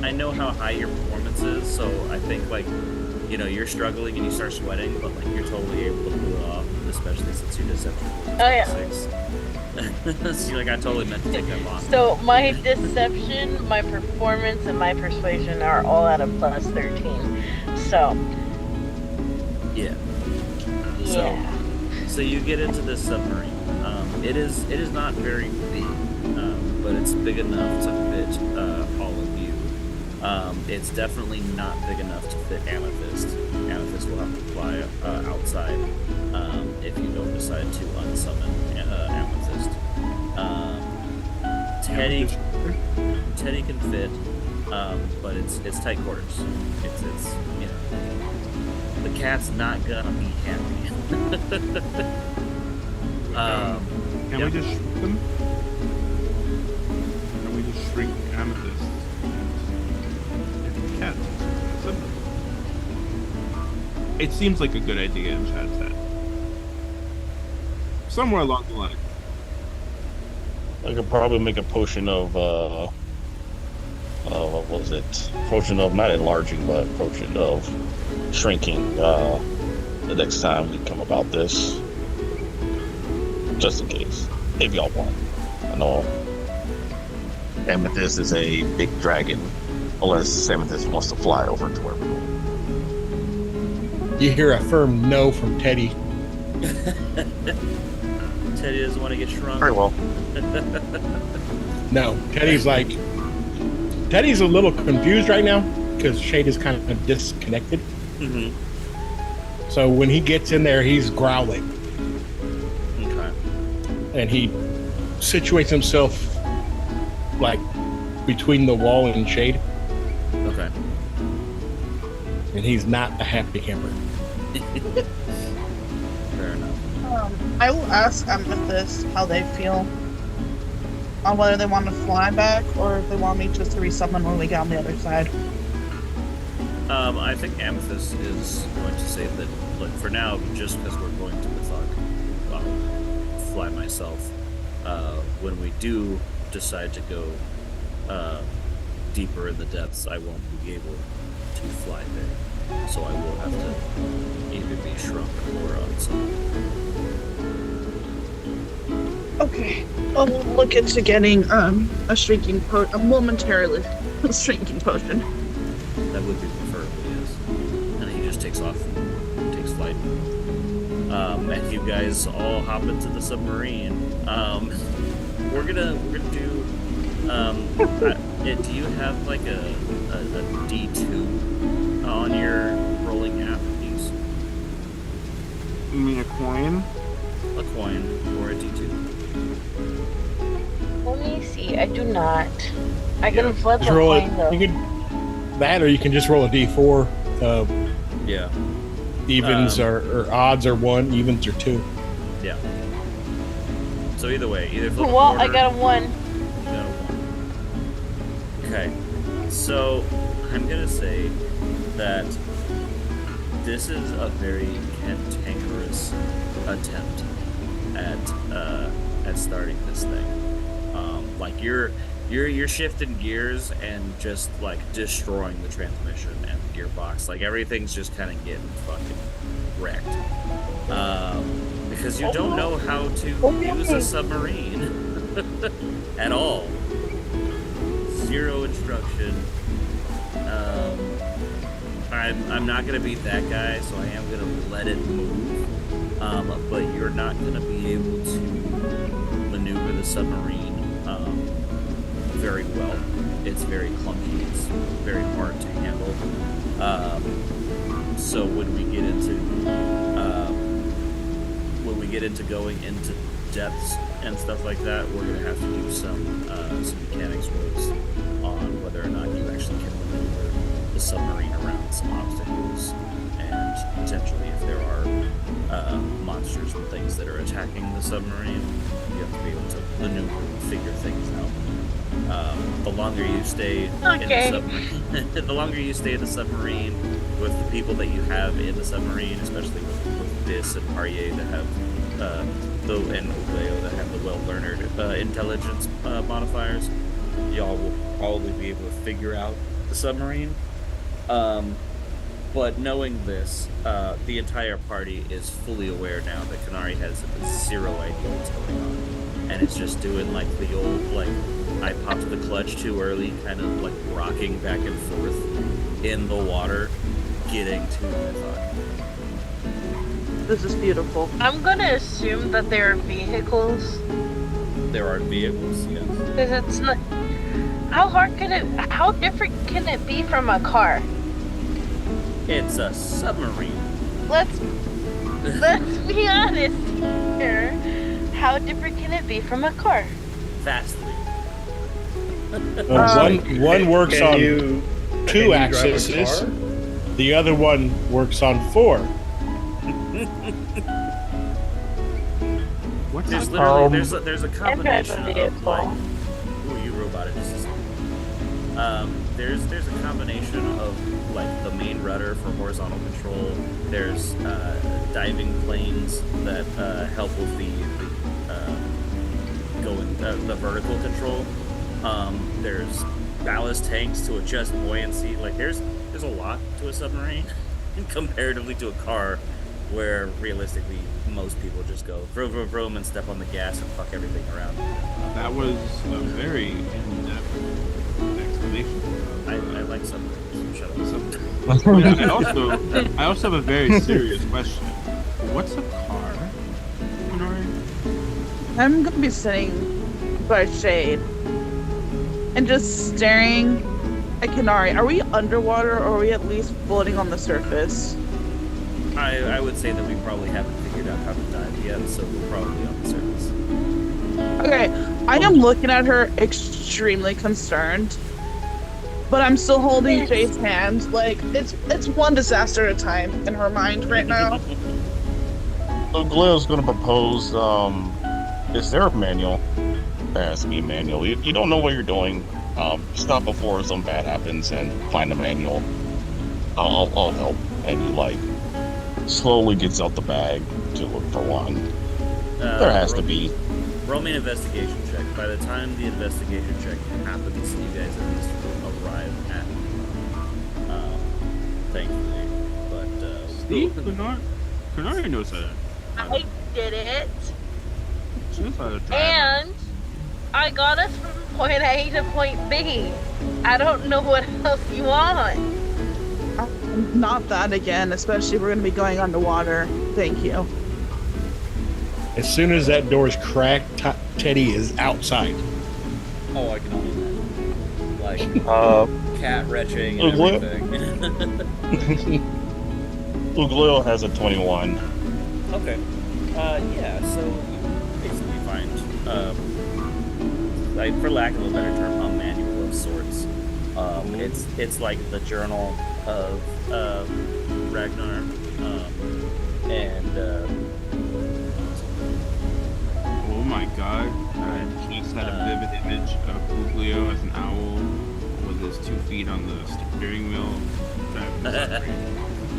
I know how high your performance is, so I think like, you know, you're struggling and you start sweating, but like you're totally able to pull it off, especially since your deception was 6. So you're like, I totally meant to take that long. So my deception, my performance, and my persuasion are all at a plus 13. So Yeah. yeah. So you get into this submarine. It is not very big, but it's big enough to fit all of you. It's definitely not big enough to fit Amethyst. Amethyst will have to fly outside if you don't decide to unsummon Amethyst. Teddy can fit, but it's tight quarters. It's you know, the cat's not gonna be happy. Can we just shrink them? Can we just shrink Amethyst? And cat. It seems like a good idea in Chad's head. Somewhere along the line. I could probably make a potion of what was it? Potion of not enlarging, but potion of shrinking. The next time we come about this, just in case, if y'all want. I know Amethyst is a big dragon, unless Amethyst wants to fly over to where we're going. You hear a firm no from Teddy. Teddy doesn't want to get shrunk. Very well. No, Teddy's a little confused right now because Shade is kind of disconnected. Mm-hmm. So when he gets in there, he's growling. Okay. And he situates himself like between the wall and Shade, Okay. and he's not a happy camper. Fair enough. I will ask Amethyst how they feel on whether they want to fly back or if they want me just to resummon when we get on the other side. I think Amethyst is going to say that, look, for now, just because we're going to Mythog, I'll fly myself. When we do decide to go deeper in the depths, I won't be able to fly there. So I will have to either be shrunk or unsummoned. Okay. I'll look into getting a shrinking momentarily a shrinking potion. That would be preferably, yes. And takes off, takes flight. And you guys all hop into the submarine. We're gonna do. Do you have like a D2 on your rolling app, please? You mean a coin? A coin or a D2? Let me see. I do not. I can flip a Just roll coin though. it. You can that, or you can just roll a D4. Yeah. Evens or odds are 1, evens are 2. Yeah. So either way, either flip a Well, I quarter, got a 1. you got a 1. Okay. So I'm gonna say that this is a very cantankerous attempt at starting this thing. Like you're shifting gears and just like destroying the transmission and the gearbox. Like everything's just kind of getting fucking wrecked. Because you don't know how to use a submarine at all. Zero instruction. I'm not gonna be that guy, so I am gonna let it move. But you're not gonna be able to maneuver the submarine very well. It's very clunky. It's very hard to handle. So when we get into going into depths and stuff like that, we're gonna have to do some mechanics rules on whether or not you actually can maneuver the submarine around some obstacles, and potentially if there are monsters and things that are attacking the submarine, you have to be able to maneuver and figure things out. The longer you stay in the submarine, the longer you stay in the submarine with the people that you have in the submarine, especially with this and Harrye that have and Ugleo that have the well-learned intelligence modifiers, y'all will probably be able to figure out the submarine. But knowing this, the entire party is fully aware now that Quinari has zero idea what's going on, and it's just doing like the old like I popped the clutch too early, kind of like rocking back and forth in the water, getting to Mython. This is beautiful. I'm gonna assume that there are vehicles. There are vehicles, yes. Because it's not. How different can it be from a car? It's a submarine. Let's be honest here. How different can it be from a car? Vastly. One works Can on you 2 drive a axes. car? The other one works on 4. What's There's that? literally there's a combination Android of like vehicle. ooh, you roboted just a second. There's a combination of like the main rudder for horizontal control. There's diving planes that help with the vertical control. There's ballast tanks to adjust buoyancy. Like there's a lot to a submarine comparatively to a car, where realistically most people just go vroom and step on the gas and fuck everything around. That was a very in-depth explanation. I like submarines. Shut up. I also have a very serious question. What's a car? Quinari? I'm gonna be sitting by shade and just staring at Quinari. Are we underwater, or are we at least floating on the surface? I would say that we probably haven't figured out how to dive yet, so we're probably on the surface. Okay, I am looking at her extremely concerned, but I'm still holding Jade's hand. Like it's one disaster at a time in her mind right now. Ugleo's going to propose, is there a manual? There has to be a manual. You don't know what you're doing. Stop before something bad happens and find a manual. I'll help. And he, like, slowly gets out the bag to look for one. There has to be. Roll me an investigation check. By the time the investigation check happens, you guys at least will arrive at thankfully. But See? Quinari knows how to. I did it, She knows how to drive. and I got us from point A to point B. I don't know what else you want. Not that again, especially if we're going to be going underwater. Thank you. As soon as that door is cracked, Teddy is outside. Oh, I can only imagine. Like cat retching and everything. Ugleo has a 21. Okay. Yeah, so you basically find, like, for lack of a better term, a manual of sorts. It's like the journal of Ragnar, and Oh my god! I just had a vivid image of Ugleo as an owl with his 2 feet on the steering wheel.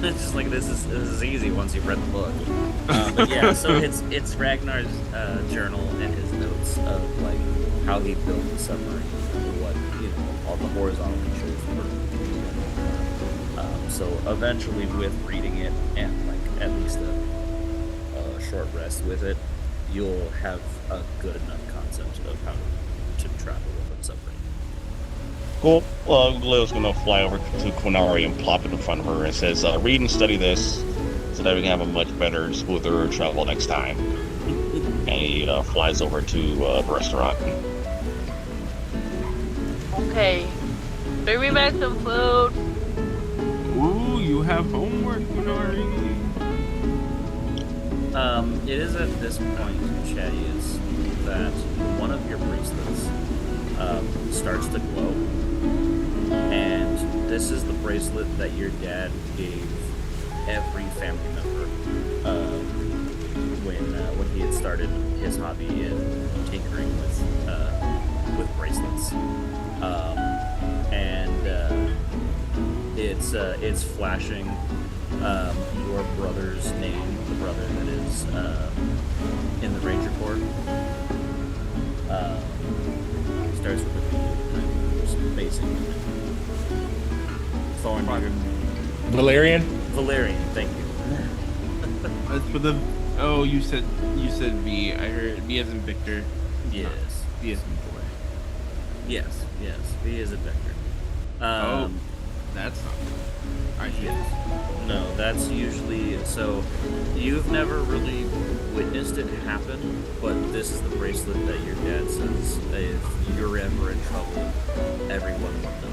it's just like this is easy once you've read the book. But yeah, so it's Ragnar's journal and his notes of like how he built the submarine, what all the horizontal controls were. So eventually, with reading it and like at least a short rest with it, you'll have a good enough concept of how to travel with a submarine. Cool. Gleo's gonna fly over to Quinari and plop it in front of her and says, read and study this so that we can have a much better, smoother travel next time. And he flies over to the restaurant. Okay. Bring me back some food. Ooh, you have homework, Quinari. It is at this point, Chaddious, that one of your bracelets starts to glow. And this is the bracelet that your dad gave every family member when he had started his hobby in tinkering with bracelets. It's flashing your brother's name, the brother that is in the Ranger Corps. Starts with a B, just basic. Thorn. Valerian? Valerian, thank you. As for the you said V. I heard V as in Victor. Yes. V as in boy. Yes. V is a vector. That's not good. Yes. No, that's usually so. You've never really witnessed it happen, but this is the bracelet that your dad says if you're ever in trouble, everyone will know.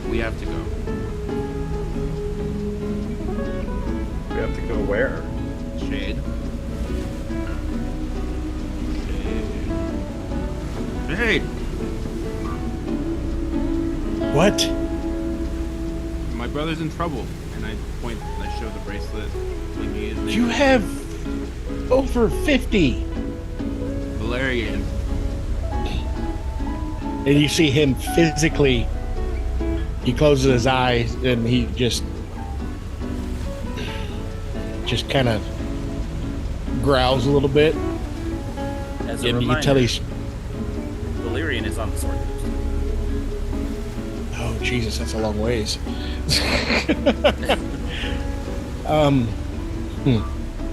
We have to go. We have to go where? Shade. Shade. What? My brother's in trouble, and I show the bracelet. You have over 50. Valerian. And you see him physically, he closes his eyes and he just kind of growls a little bit. As a and reminder, you can tell he's... Valerian is on the sword coast. Oh, Jesus, that's a long ways.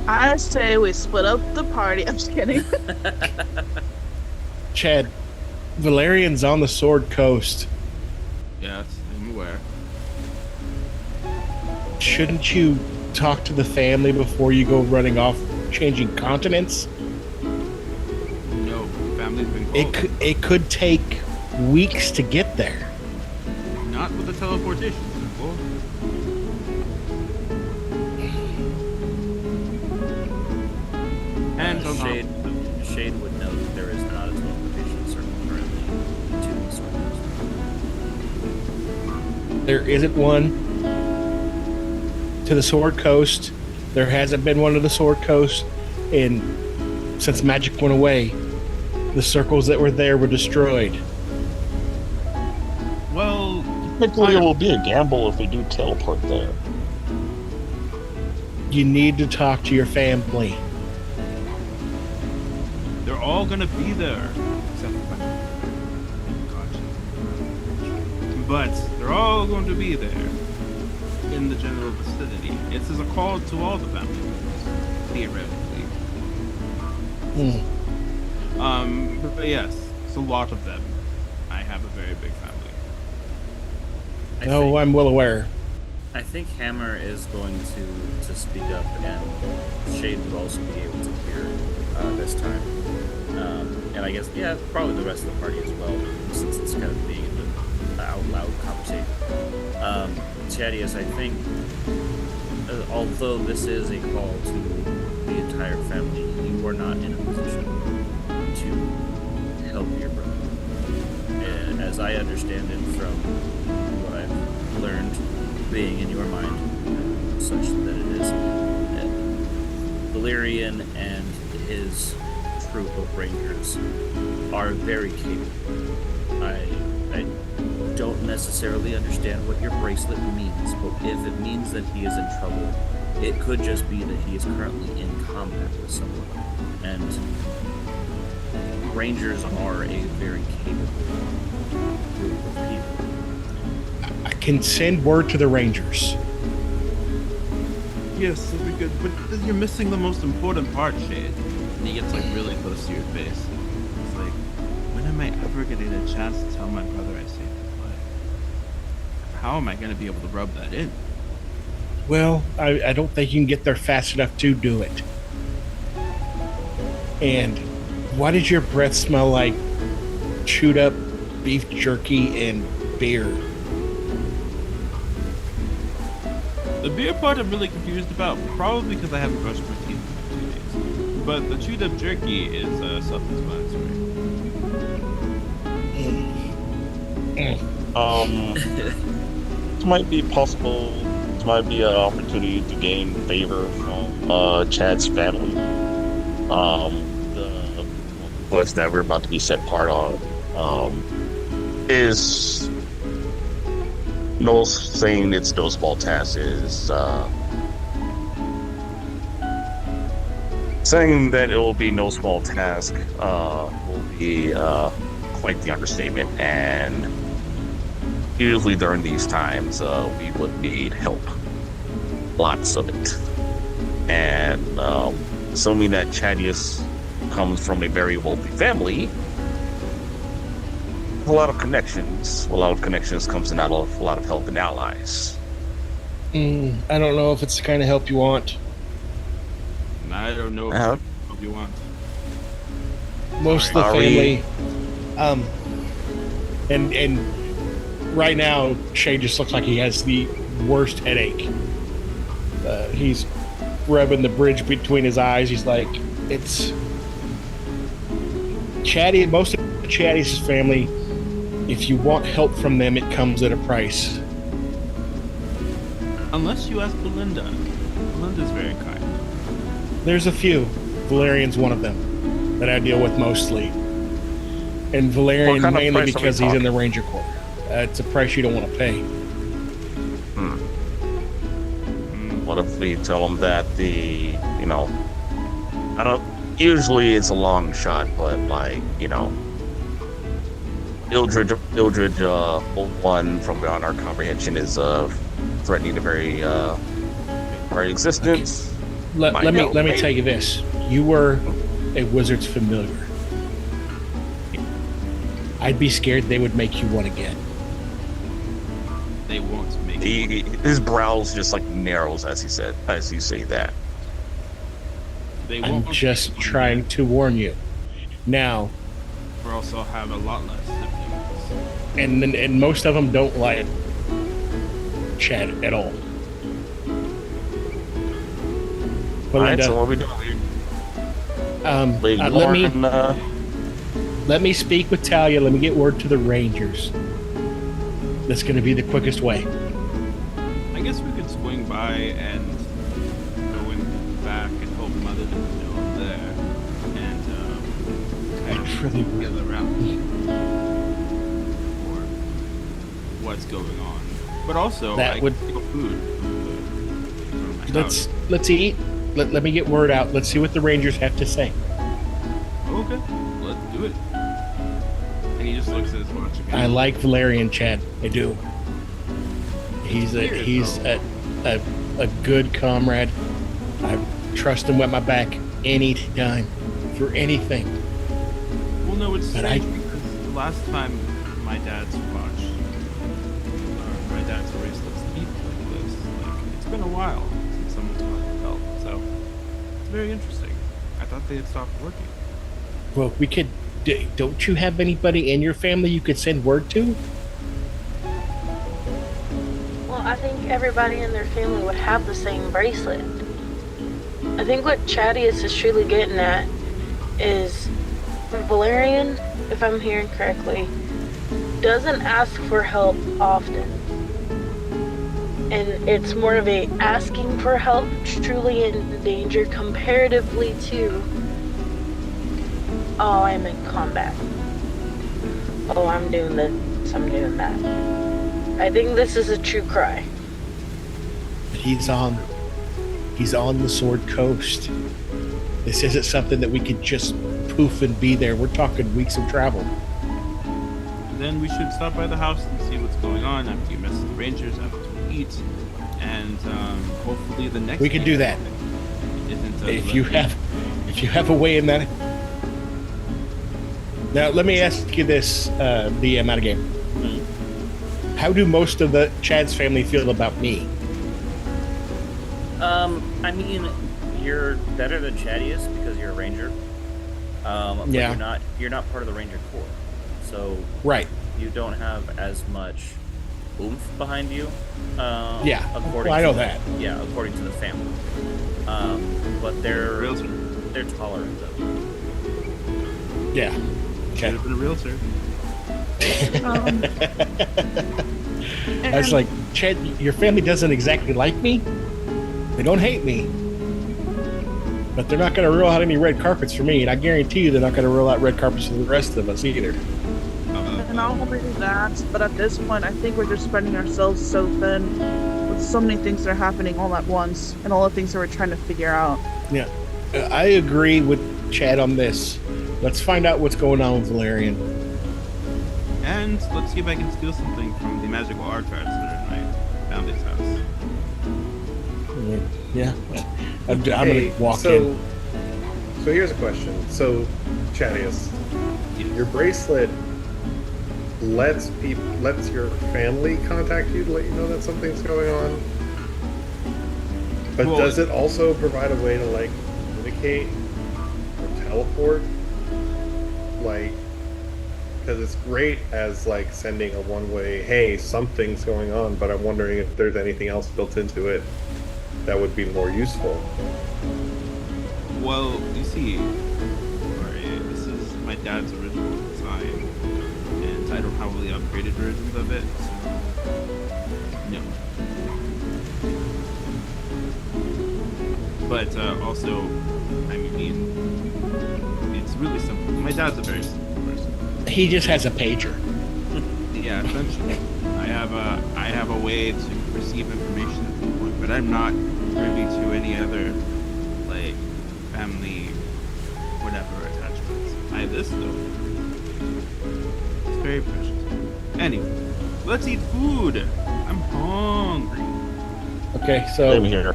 I say we split up the party. I'm just kidding. Chad, Valerian's on the Sword Coast. Yes, I'm aware. Shouldn't you talk to the family before you go running off changing continents? No, family's been called. It could take weeks to get there. Not with the teleportation symbol. And Shade would know that there is not a teleportation circle currently to the sword coast. There isn't one to the Sword Coast. There hasn't been one to the Sword Coast, and since magic went away, the circles that were there were destroyed. Well, Technically, it will be a gamble if we do teleport there. You need to talk to your family. they're all gonna be there, except for gotcha. But they're all going to be there in the general vicinity. It is a call to all the family members, theoretically. But yes, it's a lot of them. I have a very big family. I'm well aware. I think Hammer is going to speak up, and Shade would also be able to hear this time. And I guess, yeah, probably the rest of the party as well, since it's kind of being an out loud conversation. Chaddious, I think, although this is a call to the entire family, you are not in a position to help your brother. And as I understand it from what I've learned being in your mind, such that it is, Valerian and his troop of rangers are very capable. I don't necessarily understand what your bracelet means, but if it means that he is in trouble, it could just be that he is currently in combat with someone. And rangers are a very capable group of people. I can send word to the Rangers. Yes, that'd be good. But you're missing the most important part, Shade. And he gets like really close to your face. It's like, when am I ever getting a chance to tell my brother I saved his life? How am I going to be able to rub that in? Well, I don't think you can get there fast enough to do it. And why does your breath smell like chewed up beef jerky and beer? The beer part I'm really confused about, probably because I haven't brushed my teeth in 2 days. But the chewed up jerky is self-explanatory. This might be possible. This might be an opportunity to gain favor from Chad's family. The quest that we're about to be set part on is no saying it's no small task. Is saying that it will be no small task will be quite the understatement, and usually during these times we would need help, lots of it. And assuming that Chaddious comes from a very wealthy family, a lot of connections. A lot of connections comes in out of a lot of help and allies. I don't know if it's the kind of help you want. I don't know if what you want. Most of the family, and right now, Shay just looks like he has the worst headache. He's rubbing the bridge between his eyes. He's like, it's Chaddy. Most of Chaddy's family, if you want help from them, it comes at a price. Unless you ask Belinda. Belinda's very kind. There's a few. Valerian's one of them that I deal with mostly. And Valerian mainly because he's in the Ranger Corps. It's a price you don't want to pay. What if we tell them that I don't, usually it's a long shot, but Ildrid 01 from beyond our comprehension is threatening the very existence. Let me tell you this. You were a wizard's familiar. I'd be scared they would make you one again. They won't make his brows just narrows as you say that. I'm just trying to warn you. Now, we also have a lot less siblings. And most of them don't like Chad at all. Alright, so what are we doing? Let me speak with Talia. Let me get word to the Rangers. That's going to be the quickest way. I guess we could swing by and go in the back and hope Mother doesn't know I'm there, and kind of really get around for what's going on. But also, that would take food from my house. Let's eat. Let me get word out. Let's see what the Rangers have to say. Okay, let's do it. And he just looks at his watch again. I like Valerian, Chad. I do. He's a good comrade. I trust him with my back any time for anything. Well, no, it's strange because the last time my dad dad's bracelets beat like this. Like, it's been a while since someone's bought the belt, so it's very interesting. I thought they had stopped working. Well, we could. Don't you have anybody in your family you could send word to? Well, I think everybody in their family would have the same bracelet. I think what Chaddious is truly getting at is Valerian, if I'm hearing correctly, doesn't ask for help often. And it's more of a asking for help, truly in danger, comparatively to, oh, I'm in combat. Oh, I'm doing this, I'm doing that. I think this is a true cry. He's on the Sword Coast. This isn't something that we could just poof and be there. We're talking weeks of travel. Then we should stop by the house and see what's going on after you mess with the Rangers, after we eat, and hopefully the next. We can do that. If you have a way in that. Now let me ask you this, DM out of game. How do most of the Chad's family feel about me? I mean, you're better than Chaddious because you're a ranger. But Yeah. you're not part of the Ranger Corps, so Right. you don't have as much oomph behind you. Yeah. According Well, I know to, that. Yeah, according to the family. But they're Realtor. they're tolerant of it. Yeah. Should Okay. have been a realtor. I was like, Chad, your family doesn't exactly like me. They don't hate me. But they're not going to roll out any red carpets for me. And I guarantee you they're not going to roll out red carpets for the rest of us either. And I'll agree with that, but at this point, I think we're just spreading ourselves so thin with so many things that are happening all at once and all the things that we're trying to figure out. Yeah. I agree with Chad on this. Let's find out what's going on with Valerian. And let's see if I can steal something from the magical archives that are in my family's house. Yeah. I'm Hey, going to walk in. So here's a question. So, Chaddious, your bracelet lets your family contact you to let you know that something's going on. But Well, does it also provide a way to like communicate or teleport? Like, because it's great as like sending a one-way, hey, something's going on, but I'm wondering if there's anything else built into it that would be more useful. Well, you see, this is my dad's original design, and I don't have really upgraded versions of it, so no. But also, I mean, it's really simple. My dad's a very simple person. He just has a pager. Yeah, essentially, I have a way to receive information at some point, but I'm not privy to any other like family whatever attachments. I have this though. It's very precious. Anyway, let's eat food. I'm hungry. Okay, Same so here.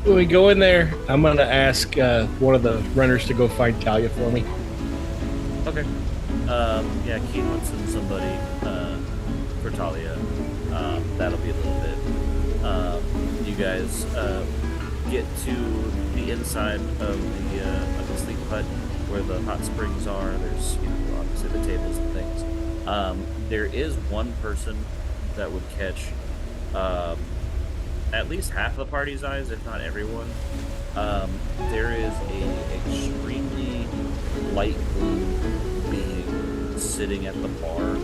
when we go in there, I'm going to ask one of the runners to go find Talia for me. Okay. Yeah, Keen wants in somebody for Talia. That'll be a little bit. You guys get to the inside of the sleep hut where the hot springs are. There's, obviously the tables and things. There is one person that would catch at least half the party's eyes, if not everyone. There is a extremely light blue being sitting at the bar,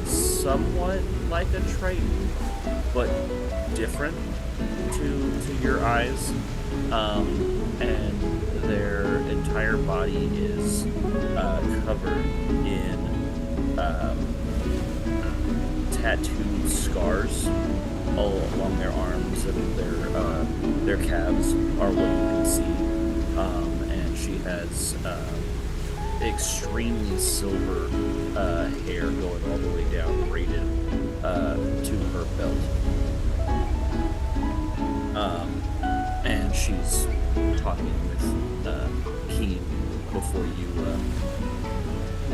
somewhat like a Triton, but different to your eyes. And their entire body is covered in tattooed scars all along their arms, and their calves are what you can see. And she has extremely silver hair going all the way down, braided to her belt. And she's talking with Keen before you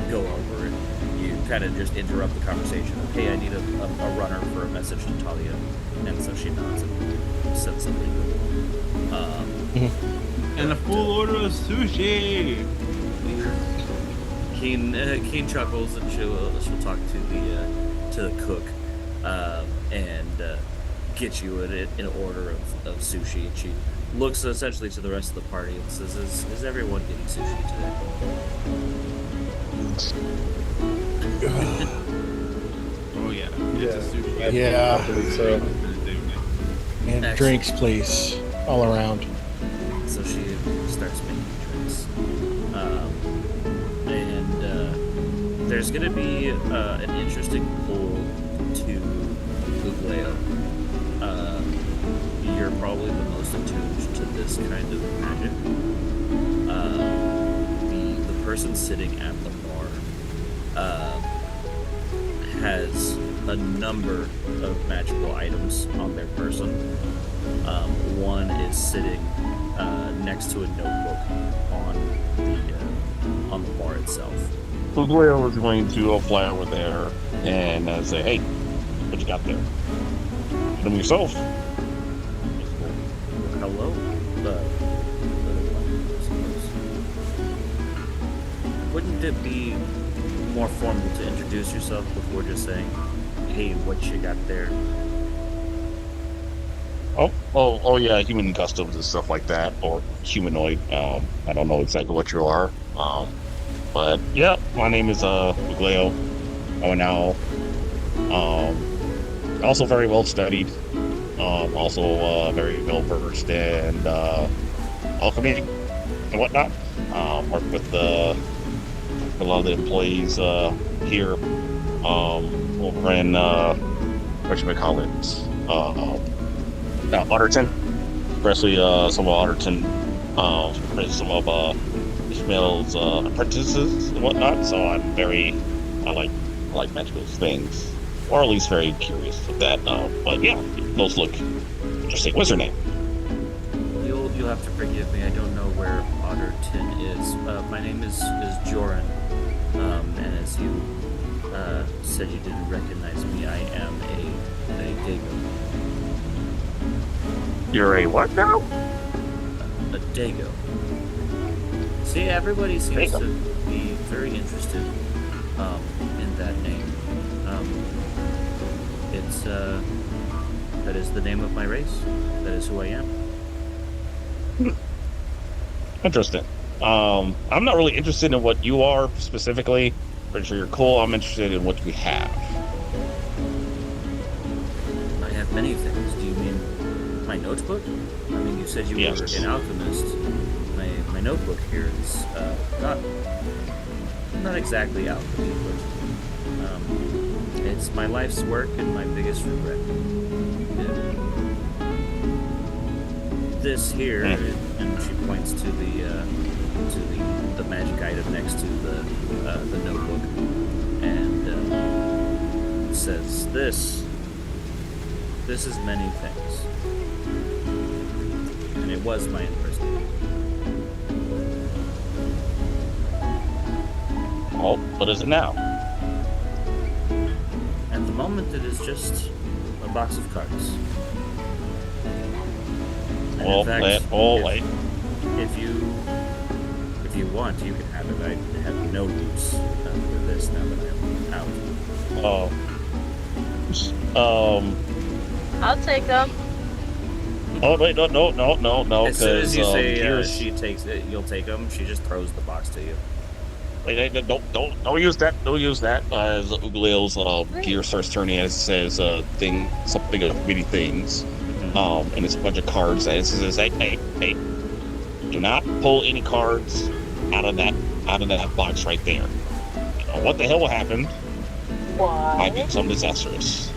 go over and you kind of just interrupt the conversation. Okay, I need a runner for a message to Talia, and so she nods and sends something. And a full order of sushi. Keen chuckles, and she'll talk to the cook, and get you an order of sushi. And she looks essentially to the rest of the party and says, "Is everyone getting sushi today?" Oh yeah, Yeah, it's a sushi. Yeah. I believe so. And Excellent. drinks, please, all around. So she starts making drinks, and there's going to be an interesting pull to Ugleo. You're probably the most attuned to this kind of magic. The person sitting at the bar has a number of magical items on their person. One is sitting next to a notebook on the bar itself. Ugleo is going to fly over there and say, "Hey, what you got there? Get them yourself." Hello, wouldn't it be more formal to introduce yourself before just saying, "Hey, what you got there"? Oh, yeah, human customs and stuff like that, or humanoid. I don't know exactly what you are. But yeah, my name is Ugleo. I'm an owl. Also very well studied. Also very well versed in alchemy and whatnot. Work with a lot of the employees here over in whatchamacallit, Otterton, especially some of Otterton, some of Ishmael's apprentices and whatnot. So I like magical things, or at least very curious of that. But yeah, those look interesting. What's her name? You'll have to forgive me. I don't know where Otterton is. My name is Joran, and as you said, you didn't recognize me. I am a Dago. You're a what now? A Dago. See, everybody seems Dago. to be very interested in that name. That is the name of my race. That is who I am. Interesting. I'm not really interested in what you are specifically. Pretty sure you're cool. I'm interested in what you have. I have many things. Do you mean my notebook? I mean, you said you Yes. were an alchemist. My notebook here is not exactly alchemy, but it's my life's work and my biggest regret. This here, and she points to the magic item next to the notebook, and says, "This is many things, and it was my imprisonment." Oh, what is it now? At the moment, it is just a box of cards. And in fact, if you want, you can have it. I have no use for this now that I'm out. I'll take them. Oh wait, no, As soon as you say here's... she takes it, you'll take them. She just throws the box to you. Wait, don't use that. Don't use that. As Ugleo's gear starts turning, and it says something of many things. And it's a bunch of cards. And it says, "Hey, do not pull any cards out of that box right there. What the hell will happen? Why? Might be some disastrous.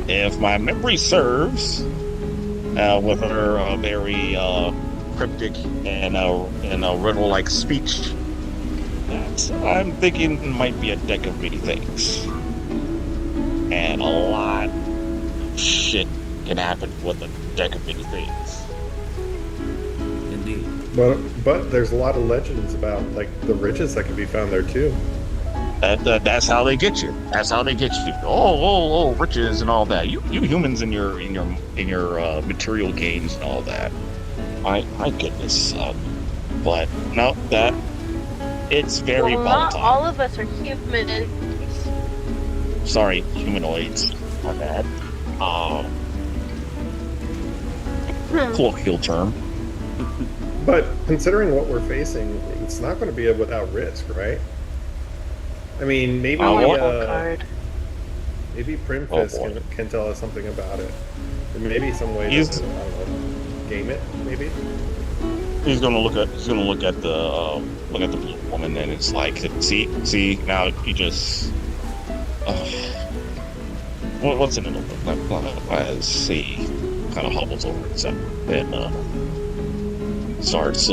If my memory serves, with her very cryptic and riddle-like speech, that I'm thinking it might be a deck of many things, and a lot of shit can happen with a deck of many things." Indeed. But there's a lot of legends about like the riches that can be found there too. That's how they get you. That's how they get you. Oh, riches and all that. You humans in your material gains and all that. My goodness. But no, that it's very Well, not volatile. all of us are human. Sorry, humanoids. My bad. Colloquial term. But considering what we're facing, it's not going to be without risk, right? I mean, maybe Card. maybe Primfist can tell us something about it. There may be some way to, I don't know, game it. Maybe He's gonna look at the blue woman, and it's like, see now you just. What's in it? Let's see. Kind of hobbles over and starts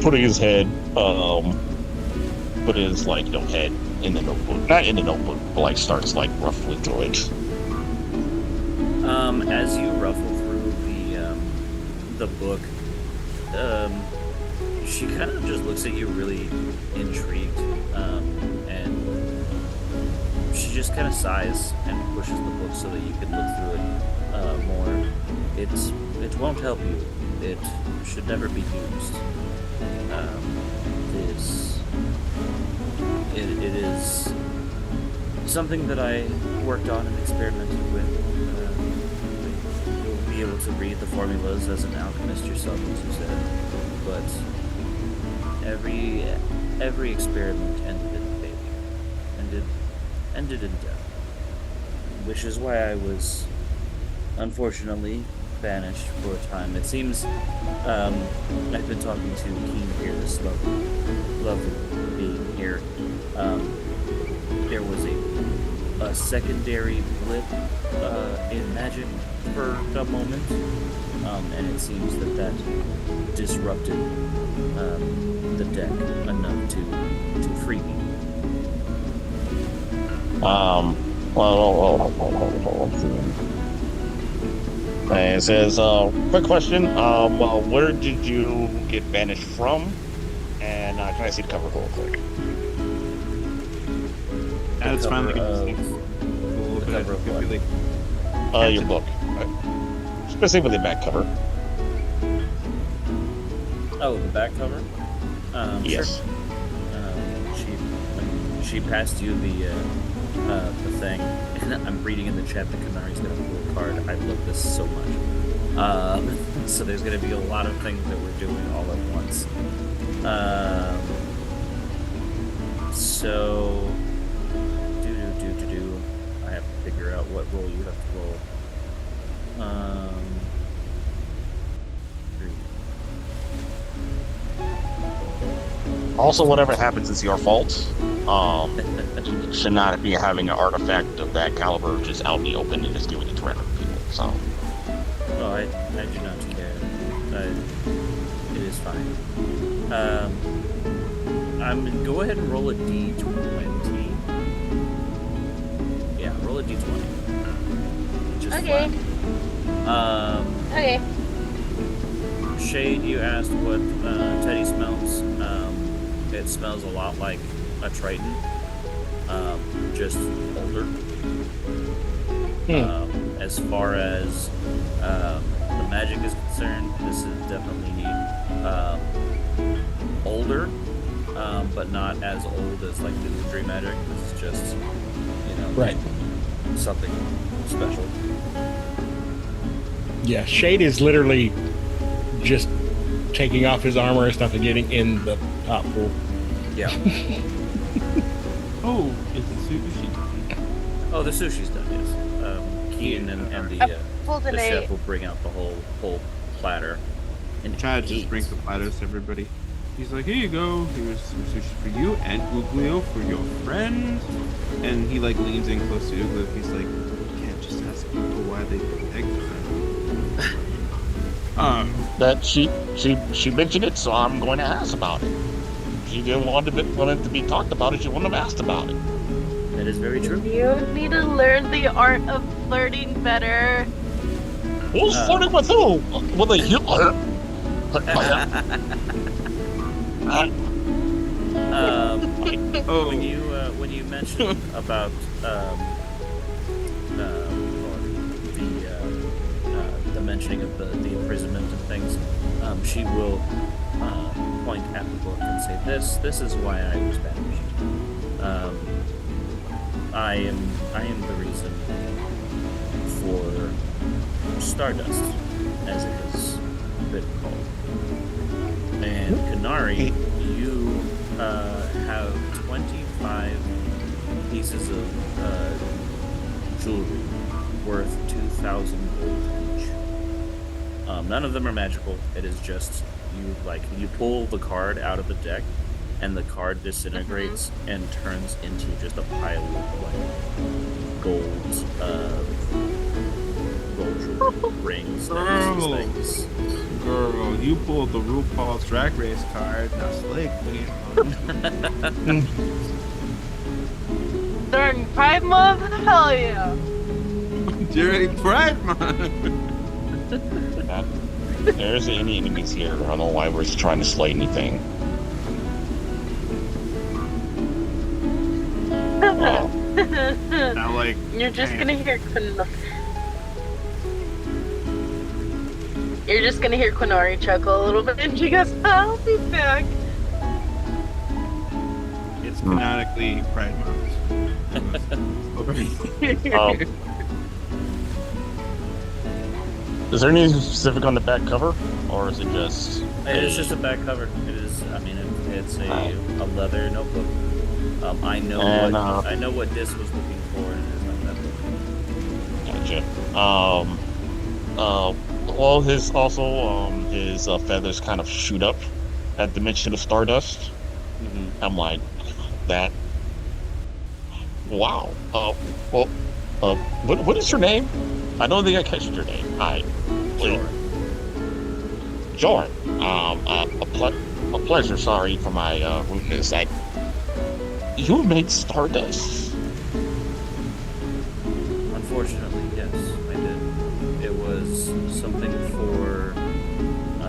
putting his head, put his head in the notebook, not in the notebook, but like starts like ruffling through it. As you ruffle through the book, she kind of just looks at you really intrigued, and she just kind of sighs and pushes the book so that you can look through it more. It won't help you. It should never be used. It is something that I worked on and experimented with. You'll be able to read the formulas as an alchemist yourself, as you said, but every experiment ended in failure, ended in death, which is why I was unfortunately banished for a time. It seems I've been talking to Keen here, this lovely being here. There was a secondary blip in magic for a moment, and it seems that disrupted the deck enough to free me. And it says, quick question. Where did you get banished from? And can I see the cover real quick? It's finally The cover of what? Your book. Specifically the back cover. Oh, the back cover? Yes. When she passed you the thing, and I'm reading in the chat that Quinari's got a blue card. I love this so much. So there's going to be a lot of things that we're doing all at once. So I have to figure out what role you have to roll. Also, whatever happens is your fault. Should not be having an artifact of that caliber just out in the open and just giving it to random people. So. Oh, I do not care. It is fine. Go ahead and roll a d20. Yeah, roll a d20. Just Okay. flat. Okay. Shade, you asked what Teddy smells. It smells a lot like a Triton, just older. As far as the magic is concerned, this is definitely older, but not as old as like the Dream Magic. This is just, Right. something special. Yeah, Shade is literally just taking off his armor and stuff and getting in the top pool. Yeah. Oh, is the sushi done? Oh, the sushi's done. Yes. Keaton and the chef will bring out the whole platter. And Chad just eat. brings the platters to everybody. He's like, here you go. Here's some sushi for you and Ugleo for your friend. And he like leans in close to Ugleo. He's like, you can't just ask people why they put eggs around. That she mentioned it, so I'm going to ask about it. If she didn't want it to be talked about it, she wouldn't have asked about it. That is very true. You need to learn the art of flirting better. Who's flirting with who? With a Oh, when you mentioned about the mentioning of the imprisonment and things, she will point at the book and say, "This is why I was banished. I am the reason for Stardust, as it has been called. And Quinari, you have 25 pieces of jewelry worth 2,000 gold each. None of them are magical. It is just you pull the card out of the deck, and the card disintegrates and turns into just a pile of gold jewelry, rings, things. Girl, you pulled the RuPaul's Drag Race card. Now Slay Queen. During Pride Month? Hell yeah. During Pride Month. There isn't any enemies here. I don't know why we're just trying to slay anything. Oh. Now, like, You're just gonna hear Quinari chuckle a little bit, and she goes, "I'll be back." it's canonically Pride Month. Is there anything specific on the back cover, or is it just? It's just a back cover. It is. I mean, it's a leather notebook. I know what this was looking for, and it's not that book. Gotcha. Well, his feathers kind of shoot up at the mention of Stardust. Mm-hmm. I'm like, that. Wow. What is your name? I don't think I catched your name. Hi. Jordan. A pleasure. Sorry for my rudeness. You made Stardust. Unfortunately, yes, I did. It was something for a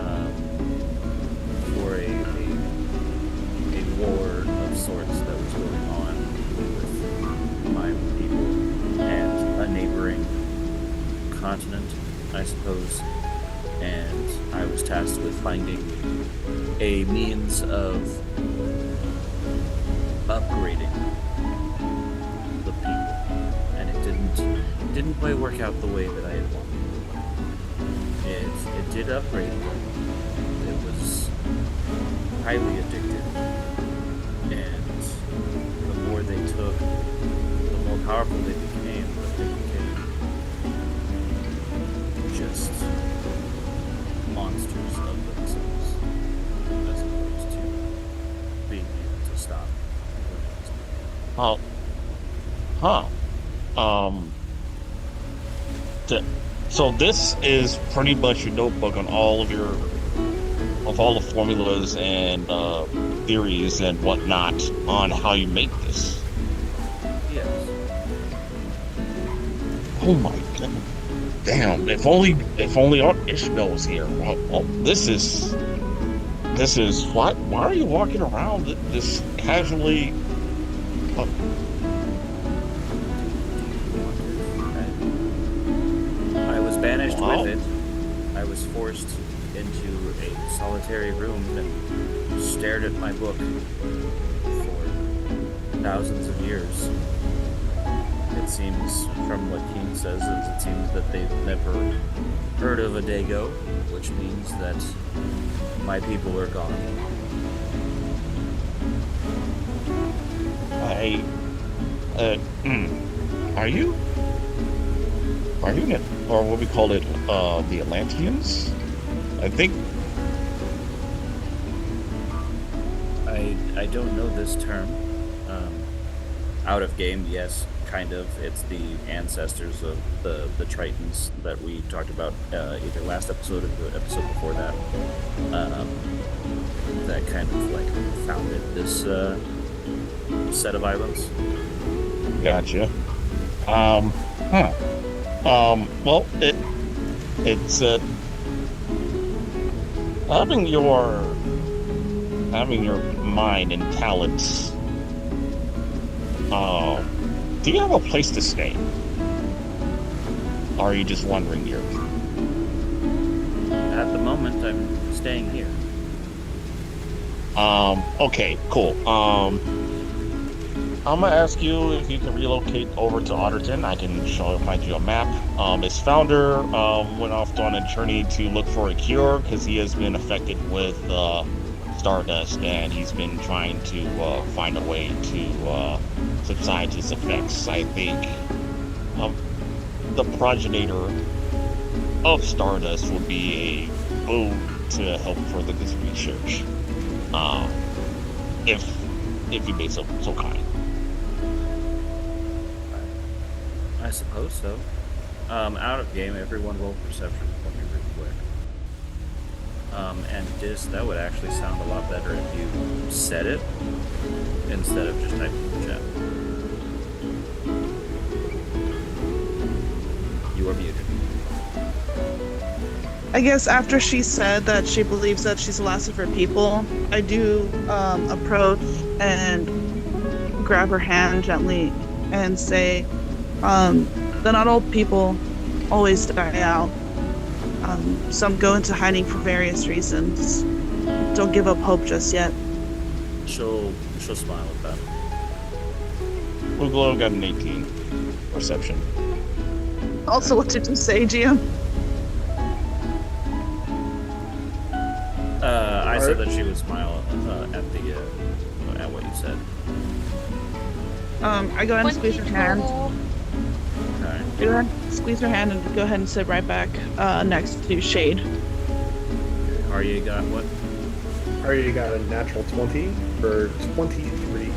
war of sorts that was going on with my people and a neighboring continent, I suppose. And I was tasked with finding a means of upgrading the people, and it didn't quite work out the way that I had wanted. It did upgrade them. It was highly addictive, and the more they took, the more powerful they became, but they became just monsters of themselves, as opposed to being able to stop. So this is pretty much your notebook on all of all the formulas and theories and whatnot on how you make this. Yes. Oh my god! Damn! If only our Ishmael was here. Well, this is what? Why are you walking around this casually? I was banished with it. I was forced into a solitary room and stared at my book for thousands of years. It seems, from what King says, it seems that they've never heard of a Dago, which means that my people are gone. Are you, or what we call it, the Atlanteans? I think. I don't know this term. Out of game, yes, kind of. It's the ancestors of the Tritons that we talked about either last episode or the episode before that. That kind of like founded this set of islands. Gotcha. Well, it's having your mind and talents Do you have a place to stay? Or are you just wandering here? At the moment, I'm staying here. Okay, cool. I'm gonna ask you if you can relocate over to Otterton. I can find you a map. His founder went off on a journey to look for a cure because he has been affected with stardust, and he's been trying to find a way to subside his effects. I think the progenitor of stardust will be a boon to help further this research. If you made so kind. I suppose so. Out of game, everyone roll perception for me real quick. And that would actually sound a lot better if you said it instead of just typing in the chat. You are muted. I guess after she said that she believes that she's the last of her people, I do approach and grab her hand gently and say, that not all people always die out. Some go into hiding for various reasons. Don't give up hope just yet. She'll smile at that. Ugleo got an 18 perception. Also, what did you say, GM? I said that she would smile at what you said. I go ahead and squeeze her hand. Okay. Go ahead, squeeze her hand and go ahead and sit right back next to Shade. Harrye got what? Harrye got a natural 20 for 23.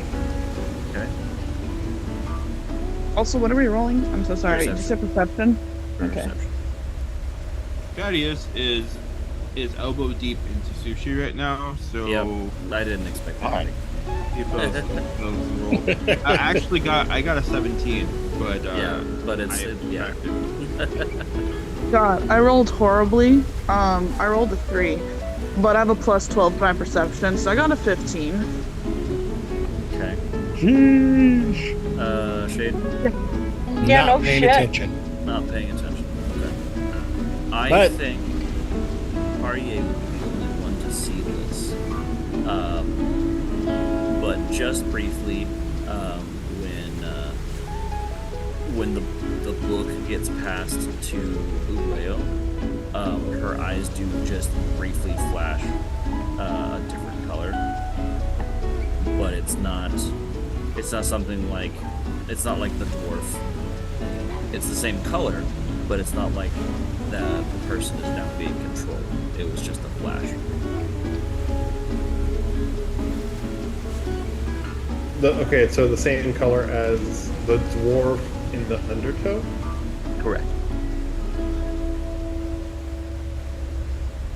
Okay. Also, what are we rolling? I'm so sorry. You said perception? Okay. Perception. Chaddious is elbow deep into sushi right now, so Yep. I didn't expect that. he both roll. I got a 17, but but it's yeah. God, I rolled horribly. I rolled a 3, but I have a plus 12 to my perception, so I got a 15. Okay. Sheesh. Shade. Yeah, Not no paying shit. attention. Not paying attention. Okay. I But- think Harrye would be the only one to see this. But just briefly, when the book gets passed to Ugleo, her eyes do just briefly flash a different color. But it's not something like, it's not like the dwarf. It's the same color, but it's not like the person is now being controlled. It was just a flash. Okay, so the same color as the dwarf in the undertow? Correct.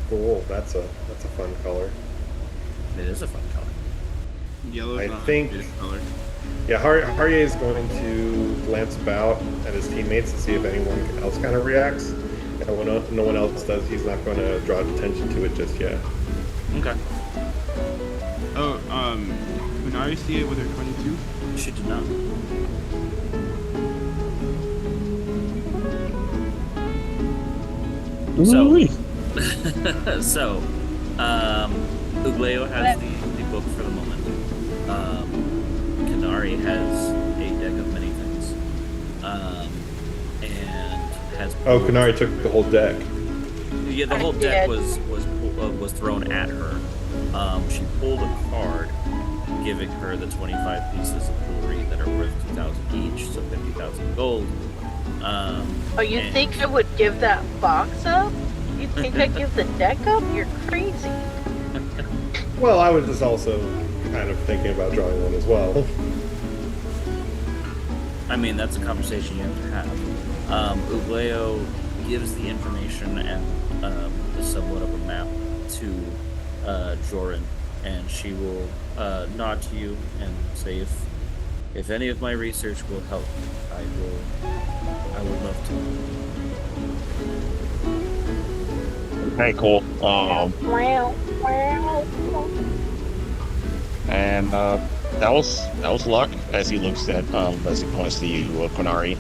Cool, that's a fun color. It is a fun color. Yellow's I not think- his color. Yeah, Harrye is going to glance about at his teammates to see if anyone else kind of reacts. And when no one else does, he's not going to draw attention to it just yet. Okay. Oh, Quinari see it with her 22? She did not. Ooh-wee. So, Ugleo has the book for the moment. Quinari has a deck of many things. And has... Oh, Quinari took the whole deck. Yeah, the whole deck was thrown at her. She pulled a card, giving her the 25 pieces of jewelry that are worth 2,000 each, so 50,000 gold. Oh, you think I would give that box up? You think I'd give the deck up? You're crazy. Well, I was just also kind of thinking about drawing one as well. I mean, that's a conversation you have to have. Ugleo gives the information and somewhat of a map to Joran, and she will nod to you and say, if any of my research will help, I would love to. Okay, cool. Wow. And that was luck. As he looks at as he points to you, Quinari.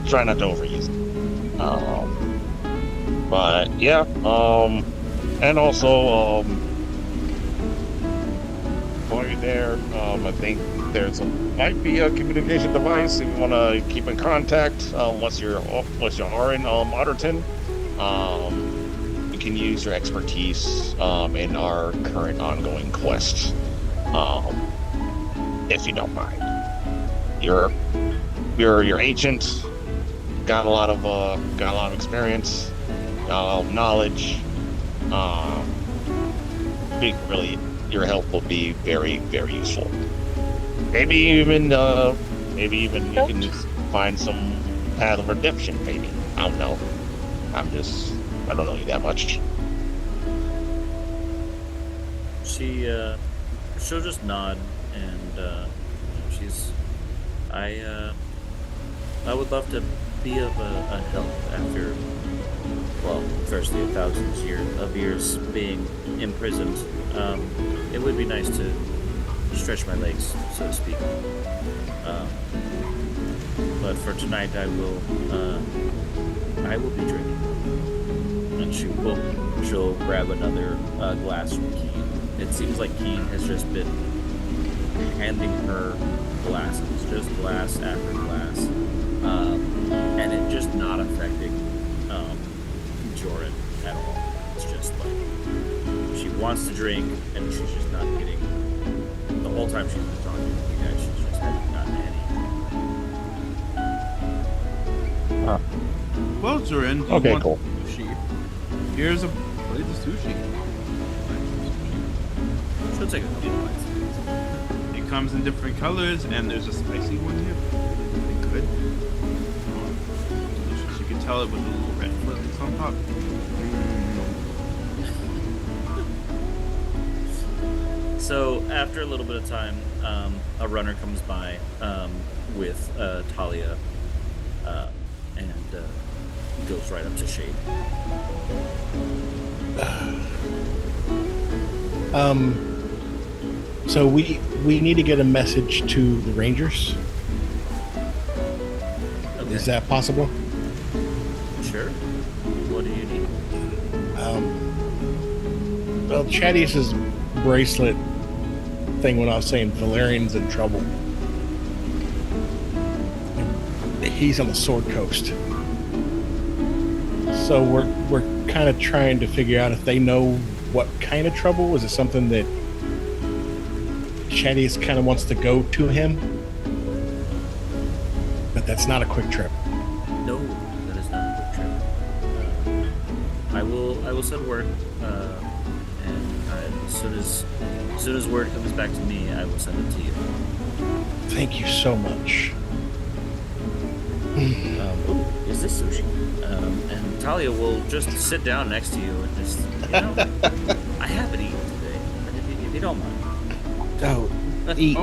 Try not to overuse it. But yeah. And also while you're there, I think might be a communication device if you want to keep in contact. Once you are in Otterton, you can use your expertise in our current ongoing quest, if you don't mind. You're ancient, got a lot of experience, knowledge. Really, your help will be very, very useful. Maybe even you can just find some path of redemption. Maybe, I don't know. I don't know you that much. She'll just nod, and I would love to be of a help after, well, firstly 1,000 of years being imprisoned. It would be nice to stretch my legs, so to speak. But for tonight, I will be drinking. And she'll grab another glass from Keen. It seems like Keen has just been handing her glasses, just glass after glass, and it just not affecting Joran at all. It's just like she wants to drink, and she's just not getting. The whole time she's been talking to you guys, she's just hasn't gotten any. Well, Joran, Okay, cool. Sushi. Here's a plate of sushi. She'll take a couple of bites. It comes in different colors, and there's a spicy one here. Really good. Delicious. You can tell it with the little red flips on top. So after a little bit of time, a runner comes by with Talia, and goes right up to Shade. So we need to get a message to the Rangers. Okay. Is that possible? Sure. What do you need? Well, Chaddious's bracelet thing when I was saying Valerian's in trouble. He's on the Sword Coast. So we're kind of trying to figure out if they know what kind of trouble. Is it something that Chaddious kind of wants to go to him? But that's not a quick trip. No, that is not a quick trip. I will send word, and as soon as word comes back to me, I will send it to you. Thank you so much. Ooh, is this sushi? And Talia will just sit down next to you and just, I haven't eaten today, if you don't mind. Oh, eat.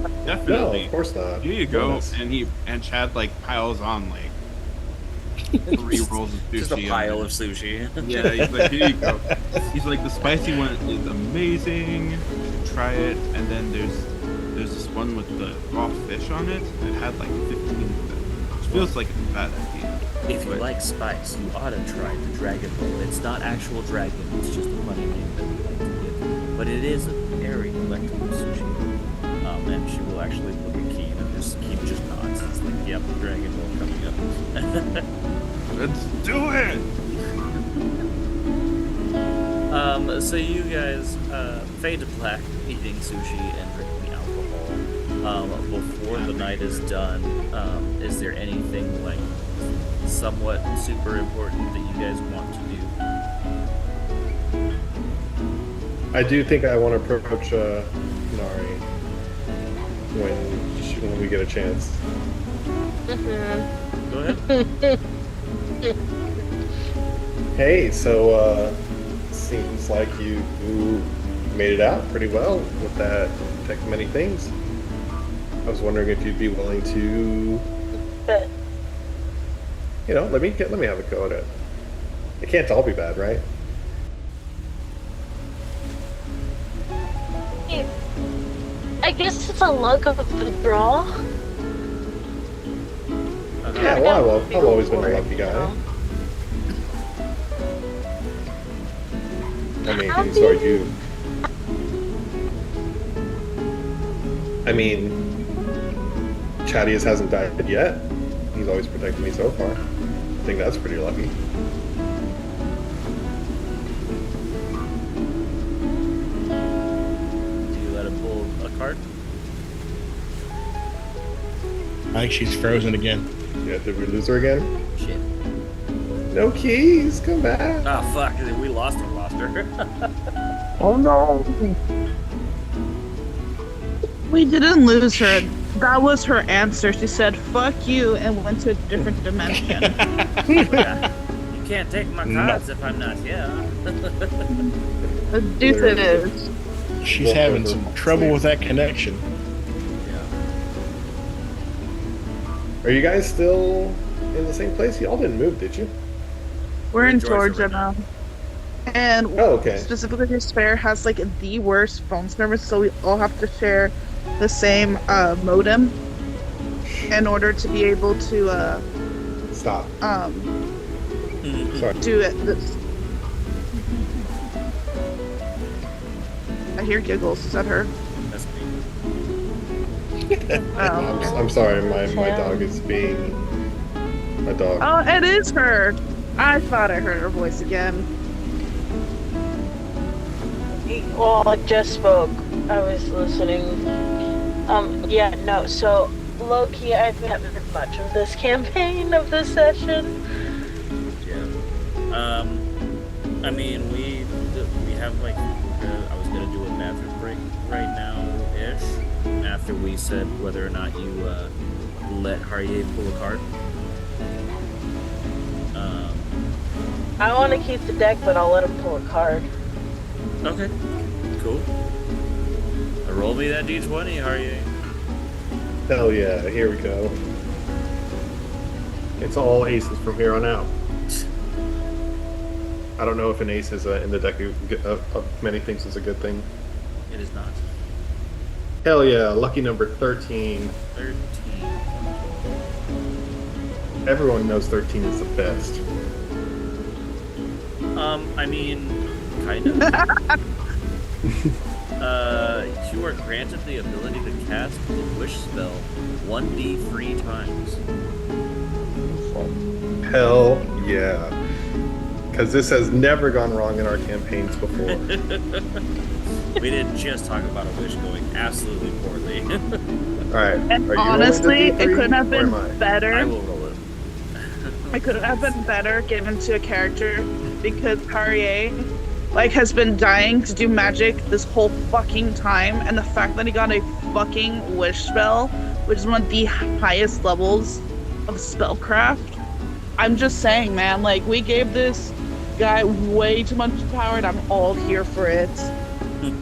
No, Definitely. of course not. Here you go. Goodness. And Chad like piles on like 3 rolls of sushi. Just a on pile there. of sushi. Yeah, he's like, here you go. He's like, the spicy one is amazing. You should try it. And then there's this one with the raw fish on it. It had like 15 of them, which feels like a bad idea. If you like spice, you ought to try the Dragon Roll. It's not actual dragon, it's just a funny name that we like to give. But it is a very delectable sushi. And she will actually look at Keen and just keep just nods. It's like, yep, Dragon Roll coming up. Let's do it! So you guys fade to black, eating sushi and drinking alcohol. Before the night is done, is there anything like somewhat super important that you guys want to do? I do think I want to approach Quinari when we get a chance. Go ahead. Hey, so seems like you made it out pretty well with that tech many things. I was wondering if you'd be willing to, But let me have a go at it. It can't all be bad, right? I guess it's a luck of the draw. Yeah, well, I've always been a lucky guy. I mean, so are you. I mean, Chaddious hasn't died yet. He's always protected me so far. I think that's pretty lucky. Do you let him pull a card? I think she's frozen again. Yeah, did we lose her again? Shit. No keys, come back. Oh fuck, we lost her. Oh no! We didn't lose her. That was her answer. She said, fuck you, and went to a different dimension. Yeah. You can't take my cards if I'm not here. The deuce it is. She's having some trouble with that connection. Yeah. Are you guys still in the same place? Y'all didn't move, did you? We're in Georgia Georgia now. And Oh, okay. specifically this fair has like the worst phone service, so we all have to share the same modem in order to be able to Stop. Sorry. do it. I hear giggles. Is that her? That's me. Oh. I'm sorry, my dog is being a dog. Oh, it is her. I thought I heard her voice again. Well, I just spoke. I was listening. Yeah, no, so low-key, I haven't heard much of this campaign, of this session. Yeah. I mean, we have like, I was gonna do a bathroom break right now-ish, after we said whether or not you let Harrye pull a card. I want to keep the deck, but I'll let him pull a card. Okay. Cool. Roll me that d20, Harrye. Hell yeah, here we go. It's all aces from here on out. I don't know if an ace is in the deck of many things is a good thing. It is not. Hell yeah, lucky number 13. 13. Everyone knows 13 is the best. I mean, kind of. You are granted the ability to cast the wish spell 1d 3 times. Hell yeah. Because this has never gone wrong in our campaigns before. We didn't just talk about a wish going absolutely poorly. Alright. And honestly, it couldn't have been I better. will roll it. It could have been better given to a character because Harrye has been dying to do magic this whole fucking time, and the fact that he got a fucking wish spell, which is one of the highest levels of spellcraft. I'm just saying, man, we gave this guy way too much power, and I'm all here for it. You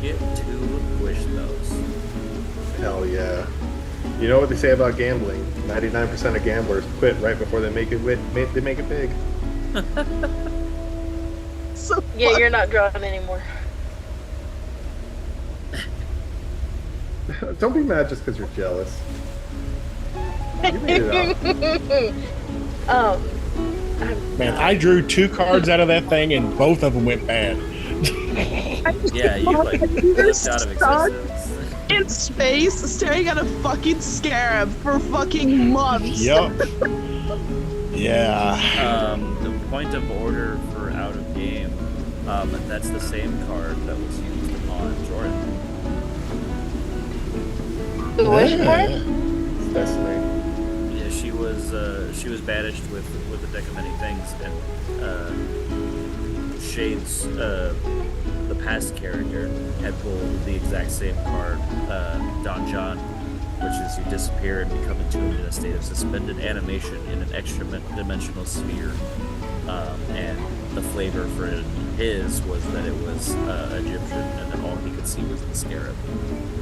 get 2 wish spells. Hell yeah. You know what they say about gambling? 99% of gamblers quit right before they make it big. So Yeah, you're not drawing anymore. Don't be mad just because you're jealous. You made it out. Man, I drew 2 cards out of that thing, and both of them went bad. Yeah, you flipped out of existence. In space, staring at a fucking scarab for fucking months. Yup. Yeah. The point of order for out of game, that's the same card that was used on Jordan. The wish card? It's fascinating. Yeah, she was banished with a deck of many things, and Shade's the past character had pulled the exact same card, Don John, which is you disappear and become entombed in a state of suspended animation in an extra-dimensional sphere. And the flavor for his was that it was Egyptian, and that all he could see was the scarab.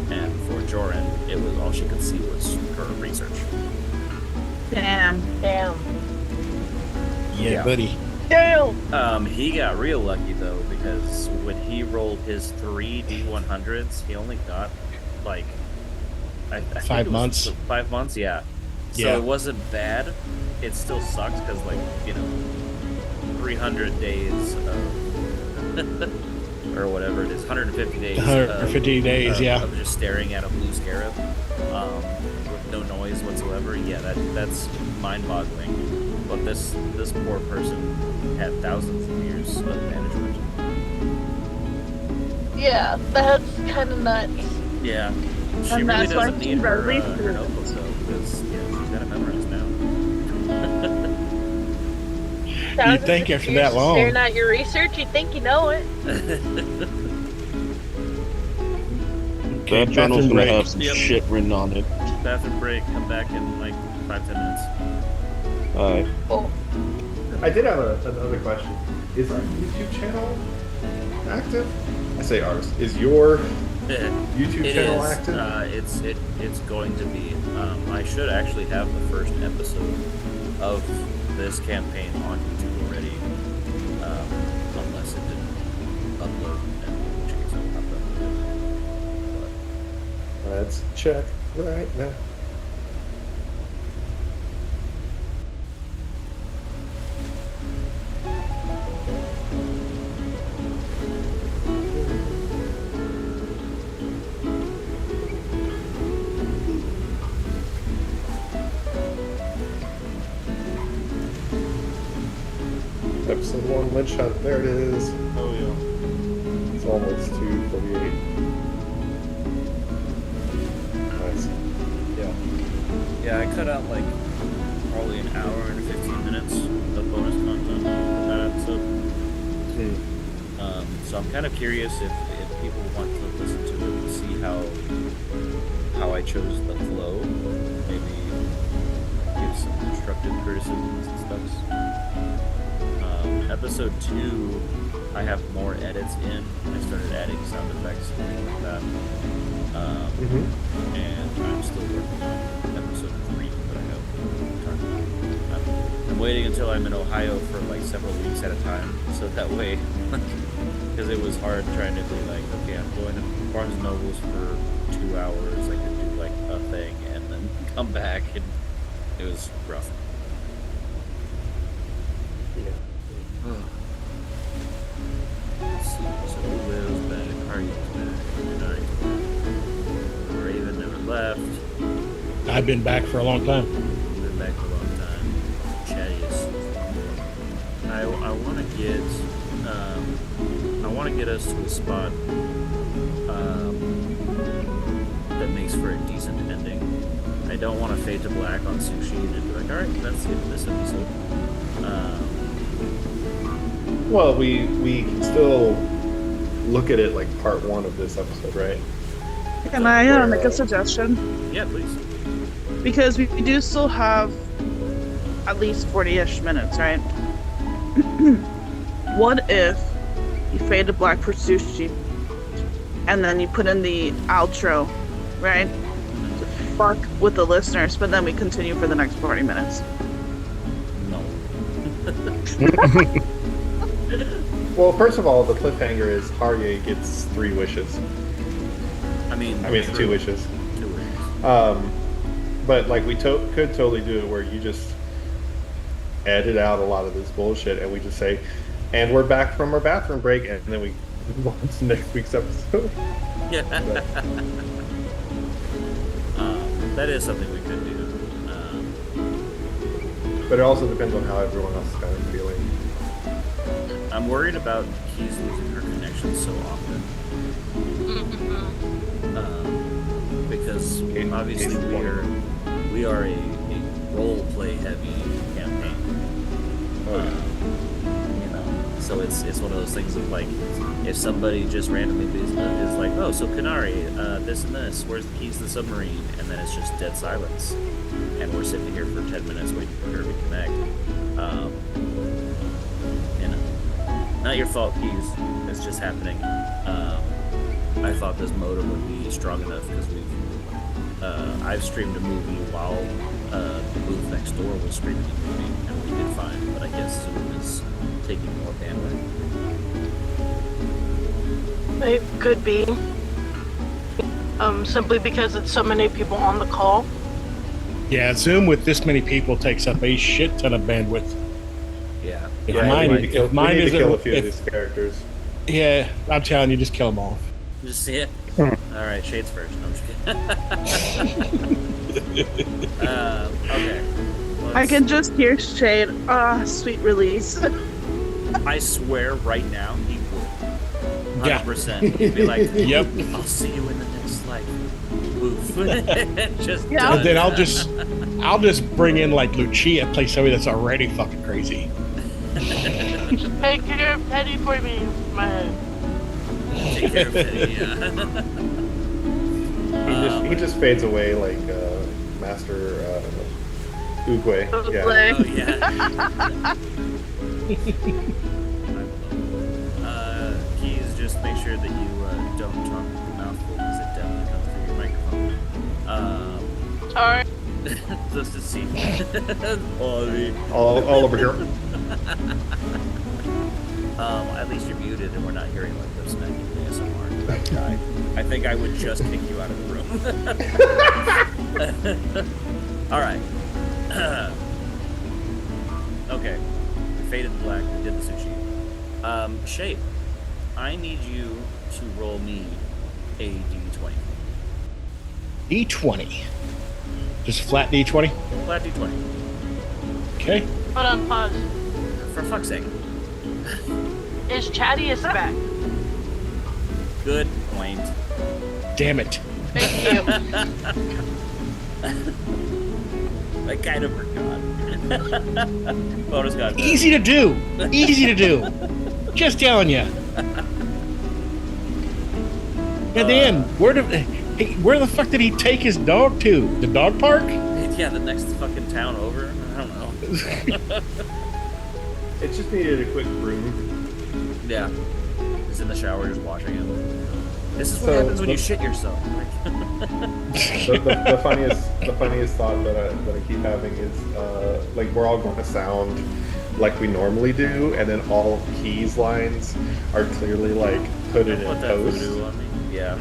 And for Joran, it was all she could see was her research. Damn. Yeah, buddy. Damn. He got real lucky though, because when he rolled his 3 D100s, he only got like I think 5 it was months. 5 months, yeah. So Yeah. it wasn't bad. It still sucks because, like, 300 days of, or whatever it is, 150 days. 150 days, yeah. Of just staring at a blue scarab with no noise whatsoever. Yeah, that's mind-boggling. But this poor person had thousands of years of management. Yeah, that's kind of nuts. Yeah. She And really that's why doesn't she need her, released her it. notebook though, because she's got it memorized now. You'd think after that long. Staring at your research, you'd think you know it. Okay, That journal's bathroom gonna break. have some Yep. shit written on it. Bathroom break. Come back in like 5-10 minutes. Alright. Oh, I did have another question. Is our YouTube channel active? I say ours. Is your YouTube It channel is. active? It's going to be. I should actually have the first episode of this campaign on YouTube already, unless it didn't upload, in which case I will have to upload it. Let's check right now. Episode 1 lid shot. There it is. Oh yeah. It's almost 2:48. Nice. Yeah, I cut out like probably an hour and 15 minutes of bonus content from that episode. So I'm kind of curious if people want to listen to it and see how I chose the flow, maybe give some constructive criticisms and stuff. Episode 2, I have more edits in. I started adding sound effects and things like that. And I'm still working on episode 3 that I have talked about. I'm waiting until I'm in Ohio for like several weeks at a time, so that way, because it was hard trying to be like, okay, I'm going to Barnes and Nobles for 2 hours. I could do like a thing and then come back, and it was rough. Let's see. So Ugleo's back, Harrye's back, Quinari's back. Ravyn never left. I've been back for a long time. You've been back for a long time. Chaddious. I want to get us to a spot that makes for a decent ending. I don't want to fade to black on Sushi and be like, all right, that's the end of this episode. Well, we can still look at it like part 1 of this episode, right? Can I make a suggestion? Yeah, please. Because we do still have at least 40-ish minutes, right? What if you fade to black for Sushi and then you put in the outro, right? To fuck with the listeners, but then we continue for the next 40 minutes. No. Well, first of all, the cliffhanger is Harrye gets 3 wishes. I mean, 2 wishes. 2 wishes. But like we could totally do it where you just edit out a lot of this bullshit and we just say, and we're back from our bathroom break, and then we move on to next week's episode. Yeah. That is something we could do. But it also depends on how everyone else is kind of feeling. I'm worried about Keys losing her connection so often. Because obviously we are a role play heavy campaign. So it's one of those things of like, if somebody just randomly is like, oh, so Quinari, this and this, where's the keys to the submarine? And then it's just dead silence, and we're sitting here for 10 minutes waiting for her to reconnect. Not your fault, Keys. It's just happening. I thought this modem would be strong enough because I've streamed a movie while the booth next door was streaming a movie, and we did fine. But I guess Zoom is taking more bandwidth. It could be. Simply because it's so many people on the call. Yeah, Zoom with this many people takes up a shit ton of bandwidth. Yeah. If Yeah, mine, we need to kill, if mine we need to isn't, kill a few of if, these characters. yeah, I'm telling you, just kill them all. Just see it. All right, Shades first. No, I'm just kidding. Okay. I can just hear Shade. Sweet release. I swear, right now he would. Yeah. 100%. He'd be like, Yep. I'll see you in the next life. Woof. Just Yeah. And then I'll just bring in like Lucia, play somebody that's already fucking crazy. Just take care of Teddy for me, man. take care of Teddy. Yeah. He just fades away like Master Ugleo. Yeah. Oh yeah. Keys, just make sure that you don't talk with your mouth full because it definitely comes through your microphone. Alright. Just to see. All over here. At least you're muted and we're not hearing like those smacking ASMR. That would die. I think I would just kick you out of the room. All right. Okay. We faded to black. We did the sushi. Shape. I need you to roll me a D20. D20. Just a flat D20? Flat D20. Okay. Hold on, pause. For fuck's sake. Is Chaddious back? Good point. Damn it. Thank you. I kind of forgot. Bonus got Easy to do. Easy to do. Just telling you. And then, where the fuck did he take his dog to? The dog park? Yeah, the next fucking town over. I don't know. It just needed a quick broom. Yeah. He's in the shower just washing him. This is what So, happens when you shit yourself. The funniest thought that I keep having is like we're all going to sound like we normally do, and then all of Key's lines are clearly like put in Put that post. voodoo on me. Yeah.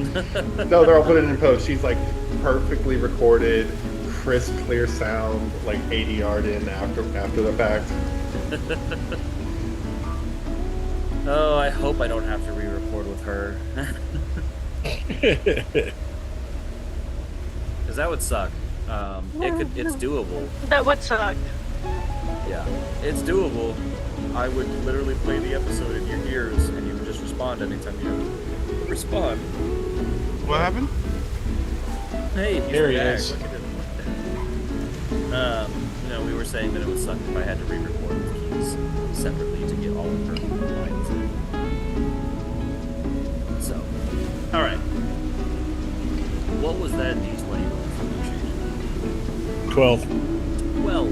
No, they're all put in post. She's like perfectly recorded, crisp, clear sound, like ADR'd in after the fact. Oh, I hope I don't have to re-record with her. Because that would suck. It's doable. That would suck. Yeah, it's doable. I would literally play the episode in your ears, and you would just respond anytime you respond. What happened? Hey, he's There he back. is. Look at him. We were saying that it would suck if I had to re-record with Keys separately to get all of her lines in. So, all right. What was that D20 roll for you, Shade? 12. 12.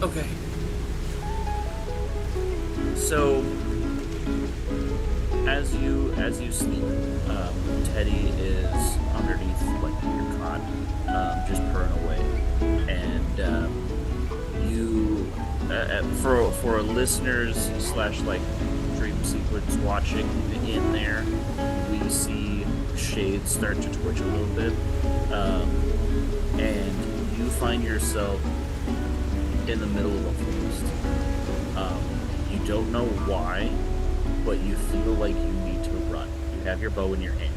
Okay. So, as you sleep, Teddy is underneath like your cot, just purring away, and you, for listeners / like dream sequence watching in there, we see Shade start to twitch a little bit, and you find yourself in the middle of a forest. You don't know why, but you feel like you need to run. You have your bow in your hand.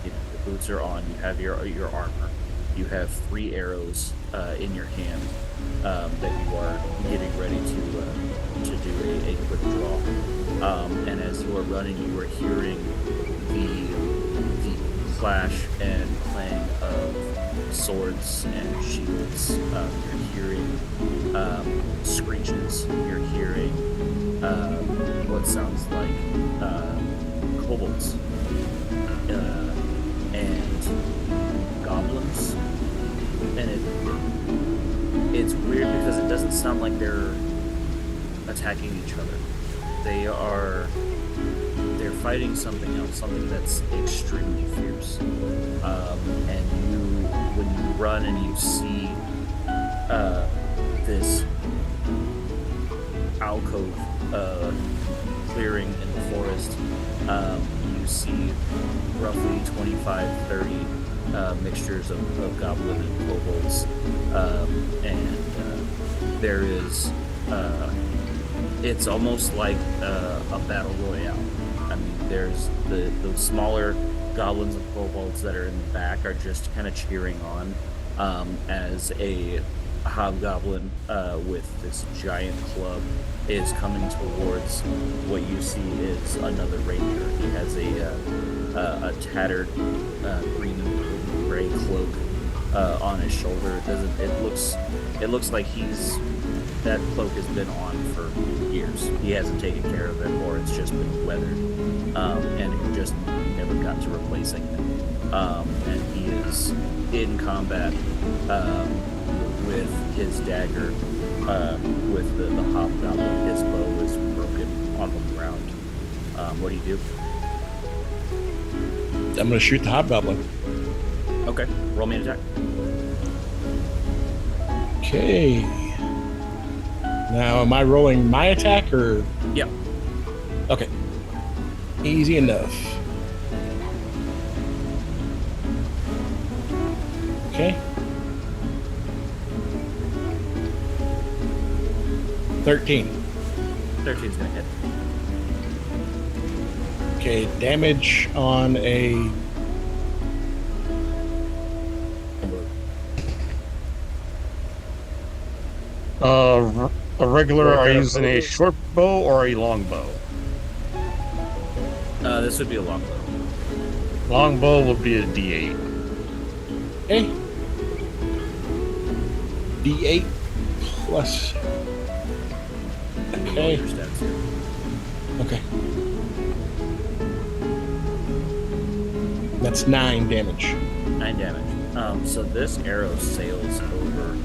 The boots are on. You have your armor. You have 3 arrows in your hand that you are getting ready to do a quick draw. And as you are running, you are hearing the clash and clang of swords and shields. You're hearing screeches. You're hearing what sounds like kobolds and goblins, and it's weird because it doesn't sound like they're attacking each other. They're fighting something else, something that's extremely fierce. And when you run and you see this alcove clearing in the forest, you see roughly 25, 30 mixtures of goblin and kobolds, and there is it's almost like a battle royale. I mean, there's those smaller goblins and kobolds that are in the back are just kind of cheering on as a hobgoblin with this giant club is coming towards what you see is another ranger. He has a tattered green and gray cloak on his shoulder. It looks like that cloak has been on for years. He hasn't taken care of it, or it's just been weathered, and he just never got to replacing it. And he is in combat with his dagger, with the hobgoblin. His bow is broken on the ground. What do you do? I'm going to shoot the hobgoblin. Okay, roll me an attack. Okay. Now, am I rolling my attack or? Yeah. Okay. Easy enough. Okay. 13. 13's gonna hit. Okay, damage on a. A regular, are you using a short bow or a long bow? This would be a long bow. Long bow would be a D8. Okay. D8 plus. Okay. Your stats here. Okay. That's 9 damage. 9 damage. So this arrow sails over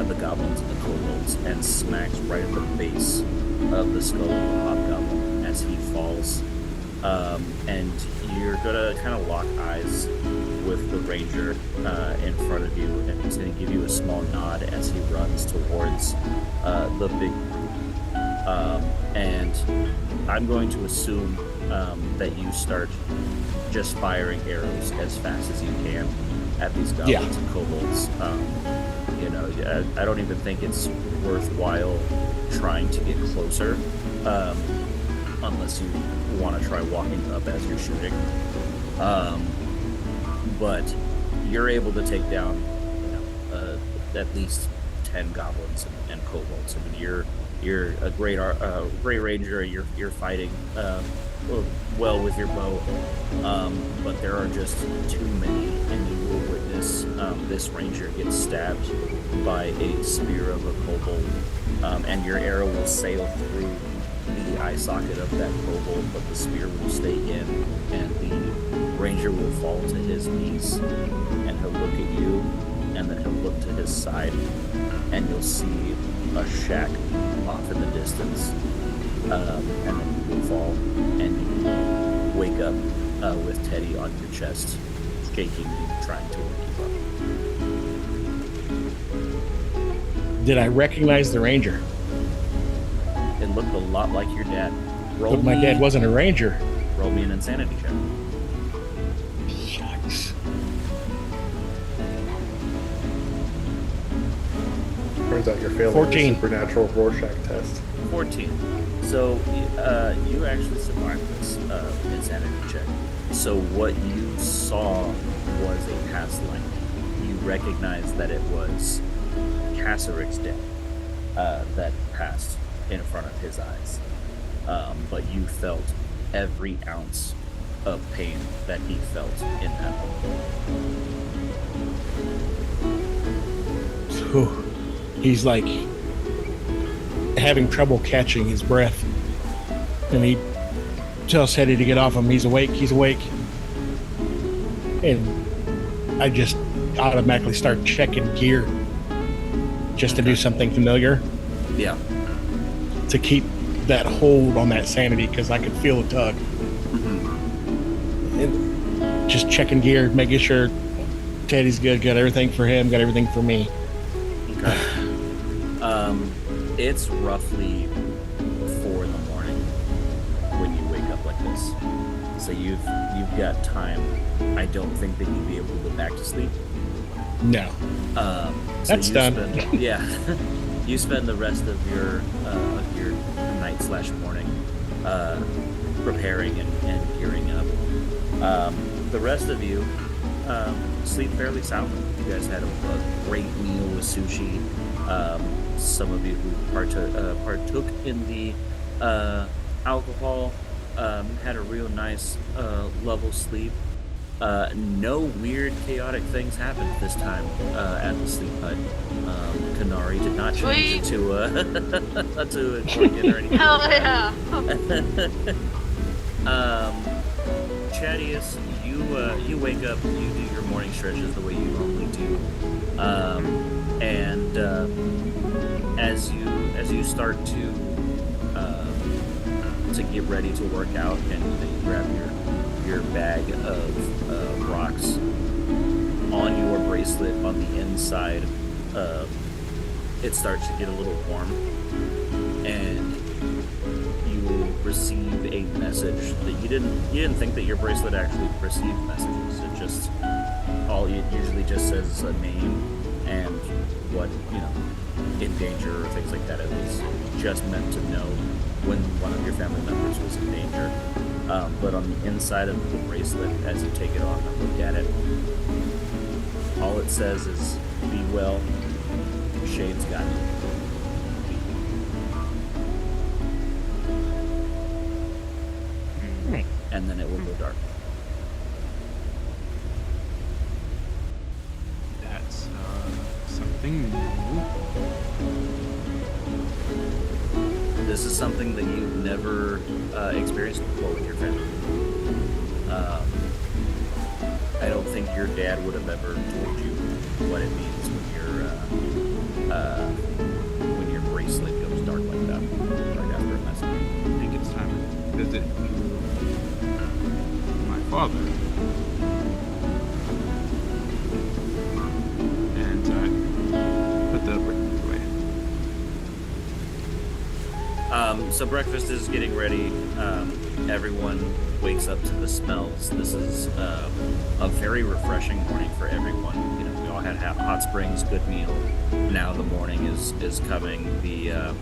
the goblins and the kobolds and smacks right at the base of the skull of the hobgoblin as he falls. And you're gonna kind of lock eyes with the ranger in front of you, and he's gonna give you a small nod as he runs towards the big group. And I'm going to assume that you start just firing arrows as fast as you can at these goblins and kobolds. I don't even think it's worthwhile trying to get closer, unless you want to try walking up as you're shooting. But you're able to take down, at least 10 goblins and kobolds. I mean, you're a great ranger. You're fighting well with your bow, but there are just too many, and you will witness this ranger get stabbed by a spear of a kobold, and your arrow will sail through the eye socket of that kobold, but the spear will stay in, and the ranger will fall to his knees, and he'll look at you, and then he'll look to his side, and you'll see a shack off in the distance, and then you will fall, and you wake up with Teddy on your chest, shaking and trying to wake you up. Did I recognize the ranger? It looked a lot like your dad. But my dad wasn't a ranger. Roll me an insanity check. Shucks. Turns out you're failing 14. the supernatural Rorschach test. 14. So you actually survived this insanity check. So what you saw was a past life. You recognized that it was Kasserik's death that passed in front of his eyes. But you felt every ounce of pain that he felt in that moment. Whew. He's like having trouble catching his breath. And he tells Teddy to get off him. He's awake. And I just automatically start checking gear just to do something familiar. Yeah. To keep that hold on that sanity, because I could feel a tug. And just checking gear, making sure Teddy's good, got everything for him, got everything for me. Okay. It's roughly 4 in the morning when you wake up like this. So you've got time. I don't think that you'll be able to go back to sleep. No. So That's done. You spend the rest of your night/morning preparing and gearing up. The rest of you sleep fairly soundly. You guys had a great meal with sushi. Some of you who partook in the alcohol had a real nice level sleep. No weird chaotic things happened this time at the sleep hut. Quinari did not change into a organ or anything. Hell yeah! Chaddious, you wake up, you do your morning stretches the way you normally do, and as you start to get ready to work out, and you grab your bag of rocks. On your bracelet on the inside, it starts to get a little warm, and you receive a message that you didn't think that your bracelet actually received messages. It usually just says a name and what, in danger or things like that. It was just meant to know when one of your family members was in danger. But on the inside of the bracelet, as you take it off and look at it, all it says is, "Be well, Shade's got you." And then it will go dark. That's something new. This is something that you've never experienced before with your family. I don't think your dad would have ever told you what it means when your bracelet goes dark like that right after a message. I think it's time to visit my father. And put the breakfast away. So breakfast is getting ready. Everyone wakes up to the smells. This is a very refreshing morning for everyone. We all had hot springs, good meal. Now the morning is coming. The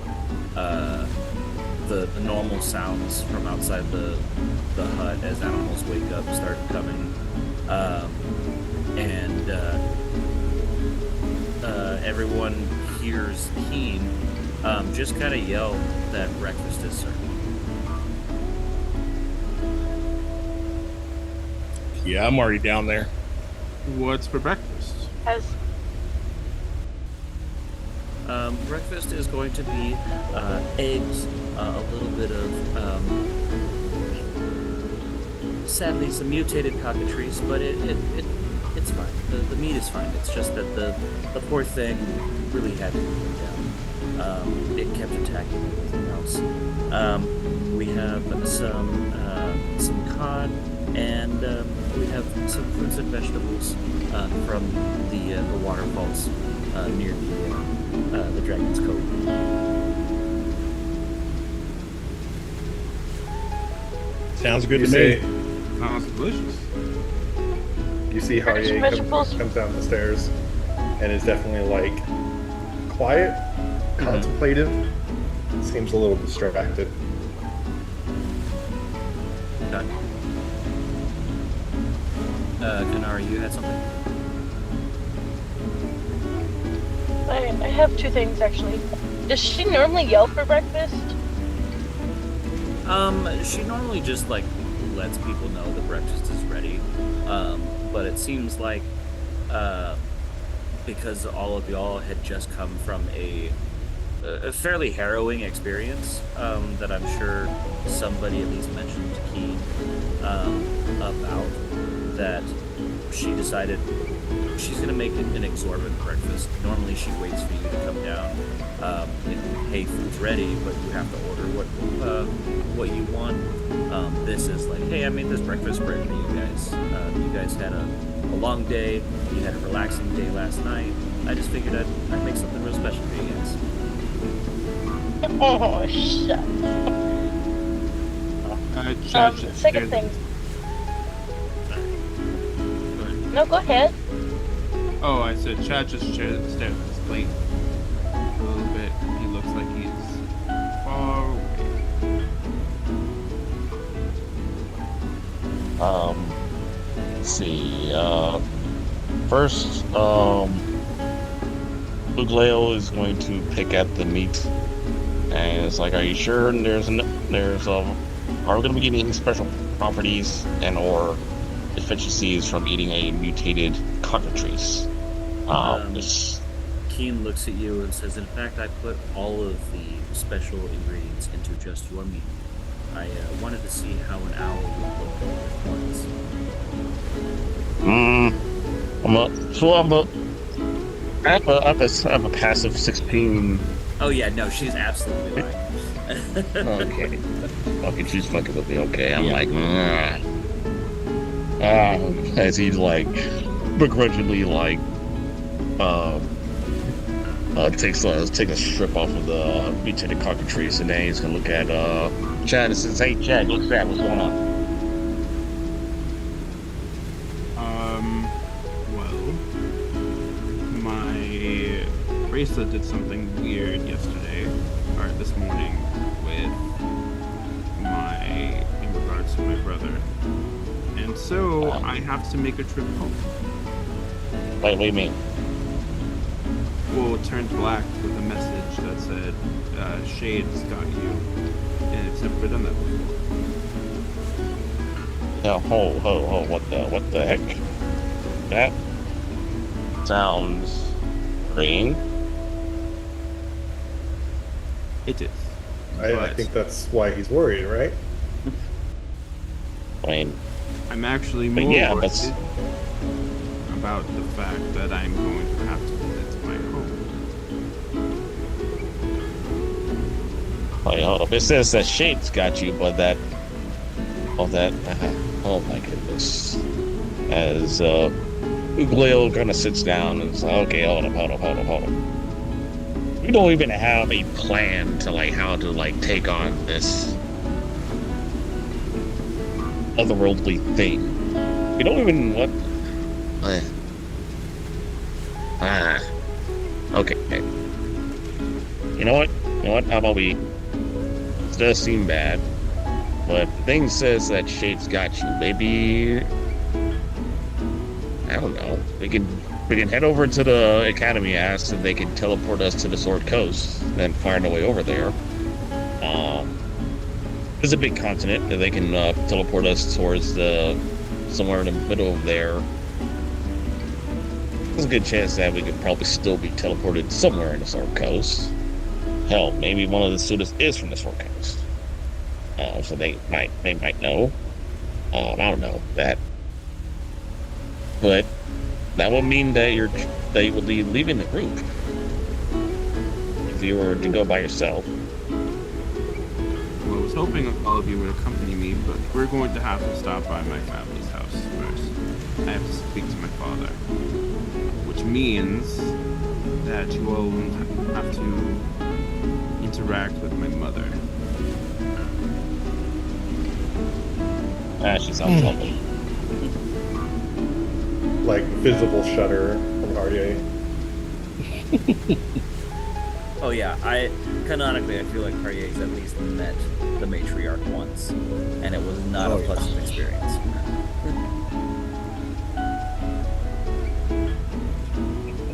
normal sounds from outside the hut as animals wake up start coming, and everyone hears Keen just kind of yell that breakfast is served. Yeah, I'm already down there. What's for breakfast? Breakfast is going to be eggs, a little bit of, sadly, some mutated cockatrice, but it's fine. The meat is fine. It's just that the poor thing really had to go down. It kept attacking everything else. We have some cod, and we have some fruits and vegetables from the waterfalls near the Dragon's Cove. Sounds good to me. Sounds delicious. You see Harrye comes down the stairs and is definitely like quiet, contemplative. Seems a little distracted. Quinari, you had something? I have two things actually. Does she normally yell for breakfast? She normally just lets people know that breakfast is ready. But it seems like because all of y'all had just come from a fairly harrowing experience that I'm sure somebody at least mentioned to Keen about, that she decided she's going to make an exorbitant breakfast. Normally she waits for you to come down. Hey, food's ready, but you have to order what you want. This is like, hey, I made this breakfast bread for you guys. You guys had a long day. You had a relaxing day last night. I just figured I'd make something real special for you guys. Oh, shut. Chad just Second stares at thing. Go ahead. No, go ahead. Oh, I said Chad just stares at his plate for a little bit. He looks like he's far away. Let's see. First, Ugleo is going to pick at the meat, and it's like, "Are you sure? Are we going to be getting any special properties and/or efficiencies from eating a mutated cockatrice?" Keen looks at you and says, "In fact, I put all of the special ingredients into just your meat. I wanted to see how an owl would look at once." I have a passive 16. Oh yeah, no, she's absolutely lying. Okay. Okay, she's fucking with me. Okay, I'm Yeah. like, as he like begrudgingly like takes a strip off of the mutated cockatrice, and then he's gonna look at Chad and says, "Hey Chad, look at that. What's going on?" Well, my bracelet did something weird yesterday, or this morning, in regards to my brother. And so I have to make a trip home. Wait, what do you mean? Well, it turned black with a message that said, Shade's got you. And it's never done that before. Yeah, what the heck? That sounds green. It is. I think that's why he's worried, right? I mean, I'm actually but more yeah, worried that's about the fact that I'm going to have to visit my home. Wait, hold up. It says that Shade's got you, but oh my goodness. As Ugleo kind of sits down and says, "Okay, hold up. We don't even have a plan to how to take on this otherworldly thing. We don't even okay. You know what? How about we? It does seem bad, but the thing says that Shade's got you. Maybe I don't know. We can head over to the academy, ask if they can teleport us to the Sword Coast, then find our way over there. There's a big continent that they can teleport us towards somewhere in the middle of there. There's a good chance that we could probably still be teleported somewhere in the Sword Coast. Hell, maybe one of the students is from the Sword Coast. So they might know. I don't know that. But that would mean that you would be leaving the group if you were to go by yourself. Well, I was hoping all of you would accompany me, but we're going to have to stop by my family's house first. I have to speak to my father, which means that you all have to interact with my mother. She sounds lovely. Like visible shudder from Harrye. Oh yeah, canonically I feel like Harrye's at least met the matriarch once, and it was not a pleasant experience.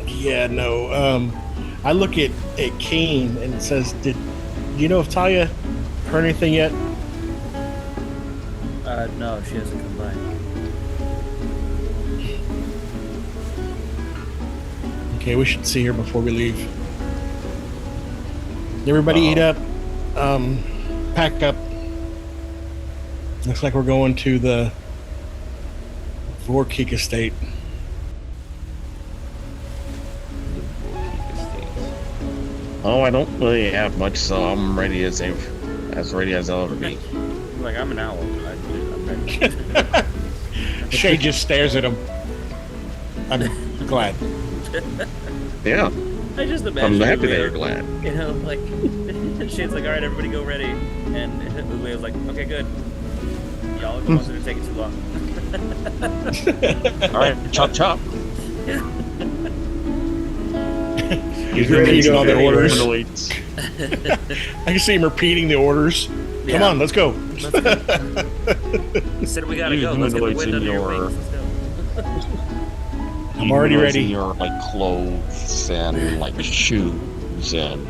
Yeah, no. I look at Kane and it says, "Do you know if Talia heard anything yet?" No, she hasn't come by. Okay, we should see her before we leave. Everybody eat up. Pack up. Looks like we're going to the Vorkeek estate. Oh, I don't really have much, so I'm ready as ready as I'll ever be. Like, I'm an owl. I'm ready. Shay just stares at him. I'm glad. Yeah. I just I'm imagine happy that Ugleo, you're glad. You know, like Shane's like, all right, everybody go ready, and Ugleo's like, okay, good. Y'all are the ones that are taking too long. All right, chop chop. He's repeating all the orders. Humanoids. I can see him repeating the orders. Come on, let's go. Let's go. He said we gotta You go. Let's get the humanoids wind in under your your- wings. Let's go. I'm already Humanoids in ready. your like clothes and like shoes and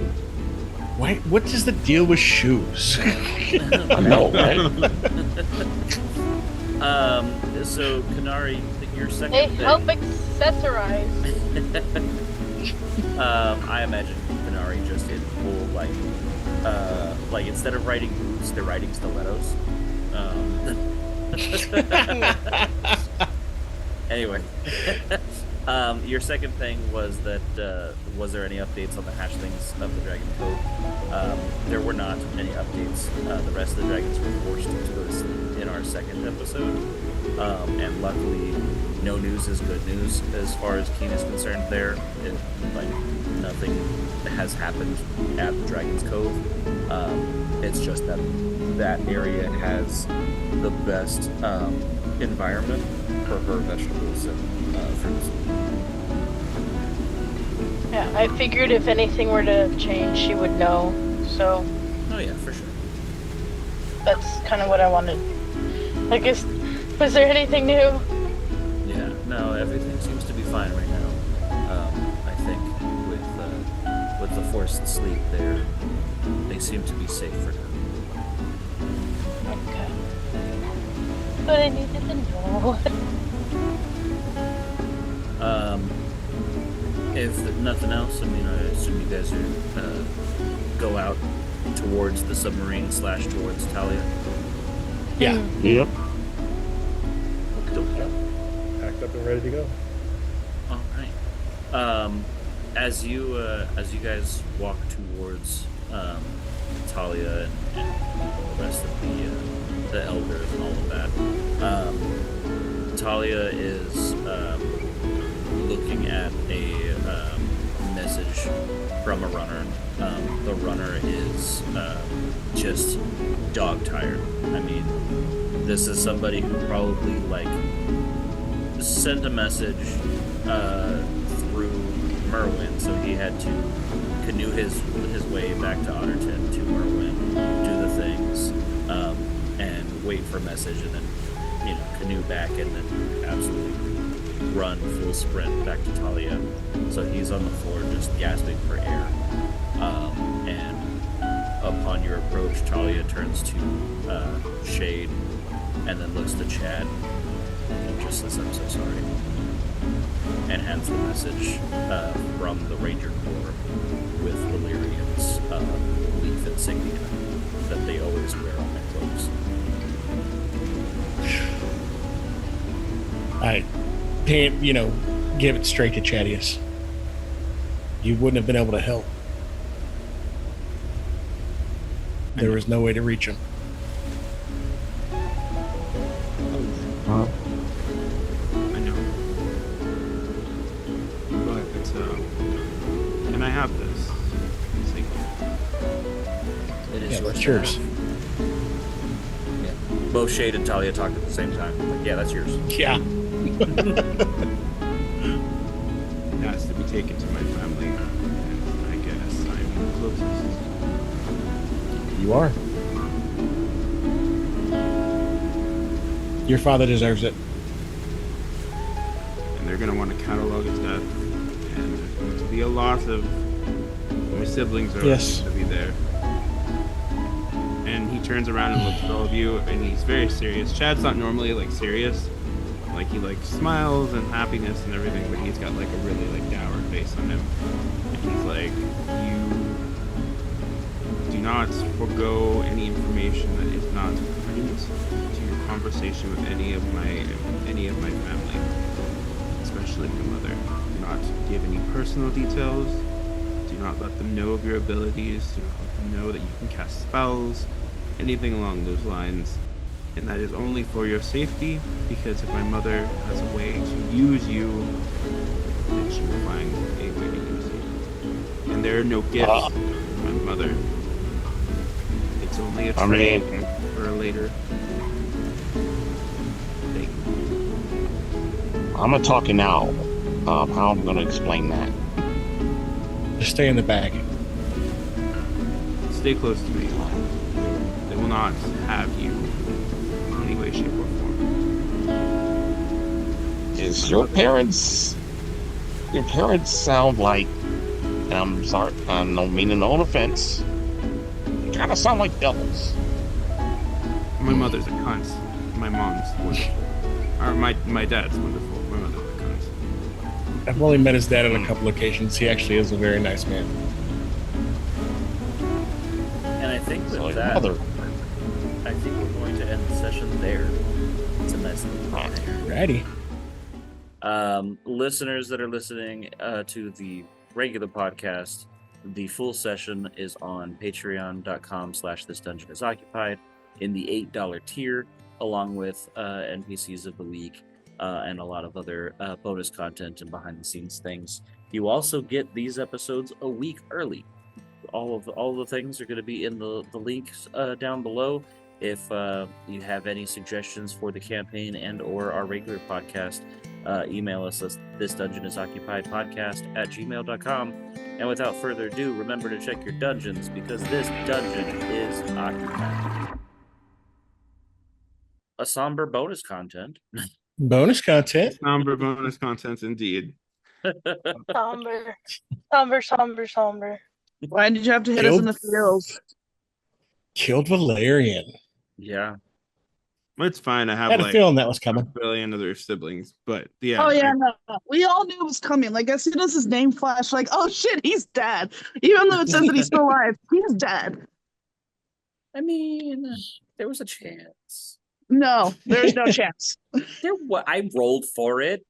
Why? What is the deal with shoes? I know, right? So Quinari, your second They thing. help accessorize. I imagine Quinari just in full like instead of riding boots, they're riding stilettos. Anyway, your second thing was that was there any updates on the hatchlings of the Dragon Cove? There were not any updates. The rest of the dragons were forced to go to sleep in our second episode, and luckily, no news is good news as far as Keen is concerned. There, nothing has happened at the Dragon's Cove. It's just that that area has the best environment for her vegetables and fruits. Yeah, I figured if anything were to change, she would know. So Oh yeah, for sure. that's kind of what I wanted. I guess, was there anything new? Yeah, no, everything seems to be fine right now. I think with the forced sleep, they seem to be safe for now. Okay. But I needed to know. If nothing else, I mean, I assume you guys are go out towards the submarine / towards Talia. Yeah. Yep. Packed up and ready to go. All right. As you guys walk towards Talia and the rest of the elders and all of that, Talia is looking at a message from a runner. The runner is just dog tired. I mean, this is somebody who probably sent a message through Merwin, so he had to canoe his way back to Otterton to Merwin, do the things, and wait for a message, and then canoe back, and then absolutely run full sprint back to Talia. So he's on the floor just gasping for air. And upon your approach, Talia turns to Shade and then looks to Chad and just says, "I'm so sorry," and hands the message from the Ranger Corps with Valyrian's leaf insignia that they always wear on their cloaks. I can't, give it straight to Chaddious. You wouldn't have been able to help. There was no way to reach him. I know. But can I have this? It is Yeah, yours. that's yours. Yeah. Both Shade and Talia talked at the same time. Yeah, that's yours. Yeah. It has to be taken to my family, and I guess I'm the closest. You are. Your father deserves it. And they're going to want to catalog his death, and there's going to be a lot of my siblings are Yes. going to be there. And he turns around and looks at all of you, and he's very serious. Chad's not normally serious. He smiles and happiness and everything, but he's got a really dour face on him. And he's like, you do not forgo any information that is not pertinent to your conversation with any of my family, especially my mother. Do not give any personal details. Do not let them know of your abilities. Do not let them know that you can cast spells, anything along those lines. And that is only for your safety, because if my mother has a way to use you, then she will find a way to use you. And there are no gifts from my mother. It's only a I trade mean, for a later thing. I'm a talking owl. How I'm going to explain that? Just stay in the bag. Stay close to me. They will not have you in any way, shape, or form. Is your parents sound like, and I'm sorry, I don't mean no offense, they kind of sound like devils. My mother's a cunt. My mom's wonderful. Or my dad's wonderful. My mother's a cunt. I've only met his dad on a couple occasions. He actually is a very nice man. And I think So with your that, mother, I think we're going to end the session there. It's a nice little cliffhanger. Righty. Listeners that are listening to the regular podcast, the full session is on patreon.com/thisdungeonisoccupied in the $8 tier, along with NPCs of the week and a lot of other bonus content and behind the scenes things. You also get these episodes a week early. All the things are going to be in the links down below. If you have any suggestions for the campaign and or our regular podcast, email us at thisdungeonisoccupiedpodcast@gmail.com. And without further ado, remember to check your dungeons, because this dungeon is occupied. A somber bonus content. Bonus content. Somber bonus content indeed. Somber. Somber, somber, somber. Why did you have to hit us in the feels? Killed Valerian. Yeah. It's fine. I I have had a like feeling that was a coming. billion other siblings, but yeah. Oh yeah, no. We all knew it was coming. Like as soon as his name flashed, like, oh shit, he's dead. Even though it says that he's still alive, he's dead. I mean, there was a chance. No, there's no chance. I rolled for it.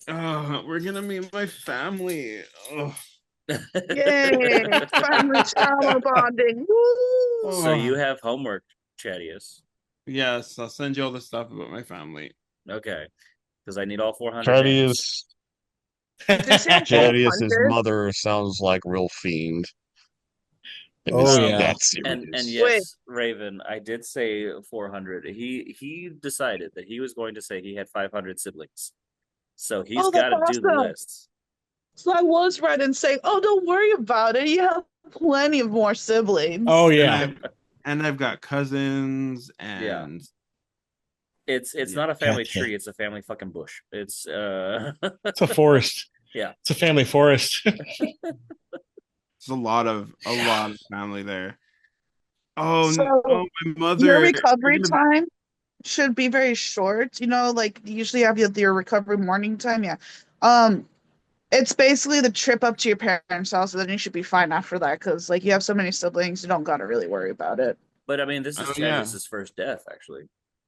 We're gonna meet my family. Oh. Yay! Family trauma bonding. Woo! So you have homework, Chaddious. Yes, I'll send you all the stuff about my family. Okay, because I need all 400 names. Chaddious' mother sounds like real fiend. Oh, yeah. That's And serious. yes, Ravyn, I did say 400. He decided that he was going to say he had 500 siblings, so he's got to do the awesome. list. So I was right in saying, oh, don't worry about it. You have plenty of more siblings. Oh yeah. And I've got cousins and It's not a family Gotcha. tree, it's a family fucking bush. It's It's a forest. Yeah. It's a family forest. there's a lot of family there. Oh, So, no, my mother. your recovery time should be very short. You know, like you usually have your recovery morning time. Yeah. It's basically the trip up to your parents' house, and then you should be fine after that, because like you have so many siblings, you don't gotta really worry about it. But I mean, this is Oh, yeah. Chaddious' first death, actually,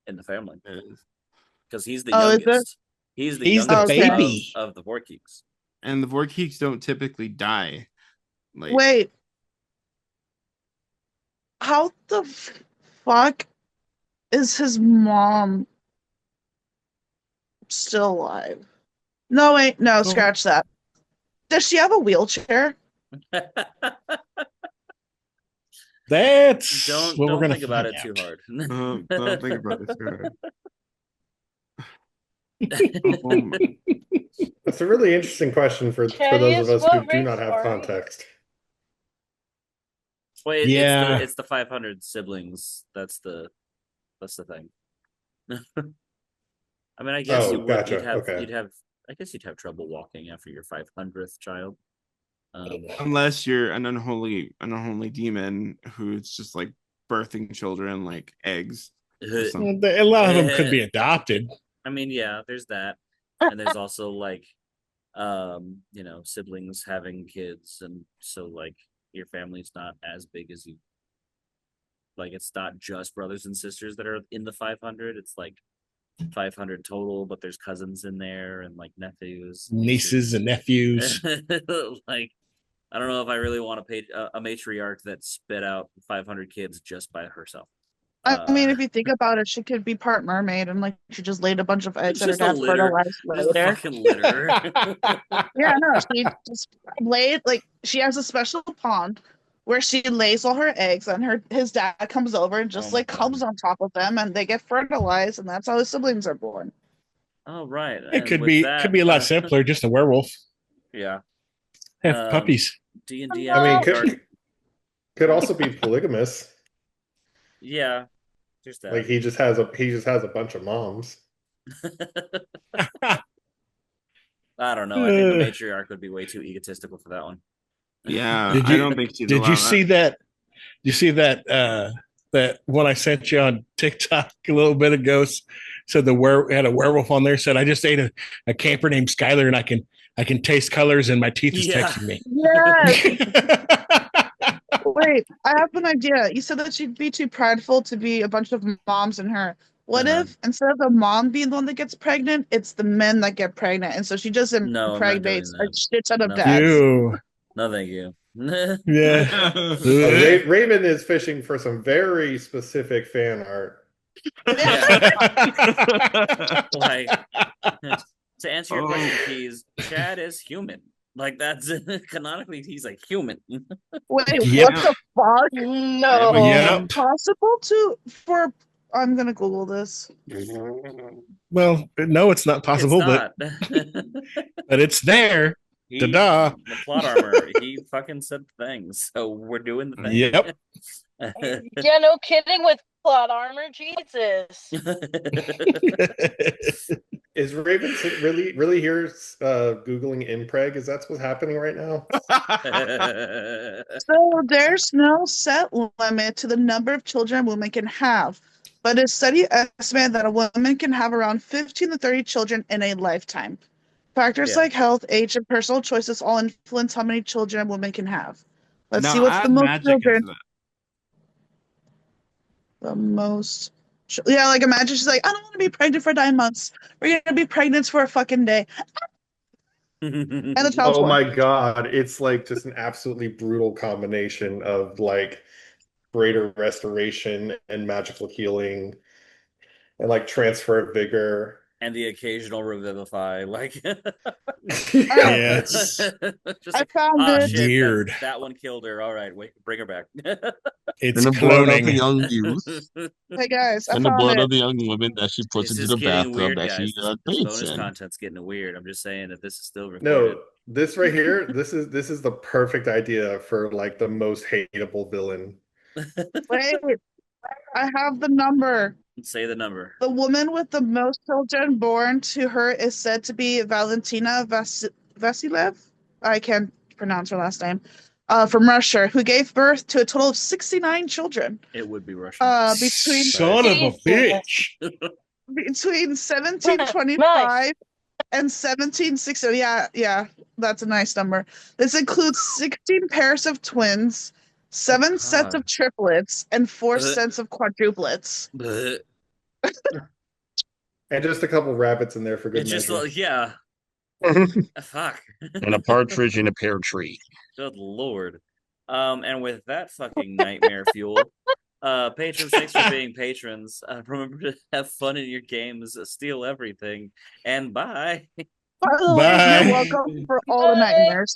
in the family, It is. because he's the Oh, is it? youngest. He's the He's the youngest baby. of the Vorkeeks. And the Vorkeeks don't typically die. Like, Wait. How the fuck is his mom still alive? No, wait, no, scratch that. Does she have a wheelchair? That's Don't what we're gonna think about it find too out. hard. don't think about it too hard. Oh my. That's a really interesting question for those of Chaddious, us who what do race not have are you? context. Wait, Yeah. it's the 500 siblings. That's the thing. I mean, I guess Oh, you would. gotcha. You'd have. I guess you'd have trouble walking after your 500th child. Unless you're an unholy demon who's just like birthing children like eggs. or something. Well, a lot of them could be adopted. I mean, yeah, there's that, and there's also like, siblings having kids, and so like your family's not as big as you. Like, it's not just brothers and sisters that are in the 500. It's like 500 total, but there's cousins in there and like nephews, Nieces and nephews. Like, I don't know if I really want to pay a matriarch that spit out 500 kids just by herself. I mean, if you think about it, she could be part mermaid and like she just laid a bunch of eggs It's and her just a dad litter. fertilized Just a later. fucking litter. Yeah, no, she just laid like she has a special pond where she lays all her eggs and his dad comes over and just Oh my like comes God. on top of them and they get fertilized and that's how his siblings are born. Oh right. It And could with be that, a lot simpler, just a werewolf. Yeah. Have puppies. D&D. I mean, Dark. could also be polygamous. Yeah. There's that. Like he just has a bunch of moms. I don't know. I think the matriarch would be way too egotistical for that one. Yeah, Did I don't think she's Did you allowed see that? You see that that one I sent you on TikTok a little bit ago? Said had a werewolf on there. Said I just ate a camper named Skylar, and I can taste colors, and my teeth is texting me. Yes. Wait, I have an idea. You said that she'd be too prideful to be a bunch of moms in her. What if instead of the mom being the one that gets pregnant, it's the men that get pregnant, and so she just impregnates a shit ton of dads? Ew. No, thank you. Yeah. Ravyn is fishing for some very specific fan art. Like, to answer your question, Keys, Chad is human. Like that's canonically, he's a human. Wait, what the fuck? No. Yep. Possible I'm gonna Google this. Well, no, it's not possible, It's not. but it's there. Ta-da. The plot armor. He fucking said things, so we're doing the thing. Yep. Yeah, no kidding with plot armor. Jesus. Is Ravyn really here Googling impreg? Is that what's happening right now? So there's no set limit to the number of children a woman can have, but a study estimated that a woman can have around 15 to 30 children in a lifetime. Factors like health, age, and personal choices all influence how many children a woman can have. Let's see what's the most children. The most. Yeah, like imagine she's like, I don't want to be pregnant for 9 months. We're gonna be pregnant for a fucking day. And the child's born. My God, it's like just an absolutely brutal combination of like greater restoration and magical healing, and like transfer of vigor. And the occasional revivify, like Yes. Just I found it. shit, Weird. That one killed her. All right, wait, bring her back. It's and the blood of the cloning. young youth. Hey guys, I And the found blood it. of the young women that she puts This into is the getting bathtub weird, that guys. she This paints bonus in. content's getting weird. I'm just saying that this is still recorded. No, this right here, this is the perfect idea for like the most hateable villain. Wait, I have the number. Say the number. The woman with the most children born to her is said to be Valentina Vasilev. I can't pronounce her last name. From Russia, who gave birth to a total of 69 children. It would be Russian. Between Son of a bitch. Between 1725 and 1760. Yeah, that's a nice number. This includes 16 pairs of twins, 7 sets of triplets, and 4 sets of quadruplets. And just a couple rabbits in there for good It's just measure. like, yeah. Fuck. And a partridge in a pear tree. Good lord. And with that fucking nightmare fuel, patrons, thanks for being patrons. Remember to have fun in your games, steal everything, and bye. By the way, you're welcome for all the nightmares.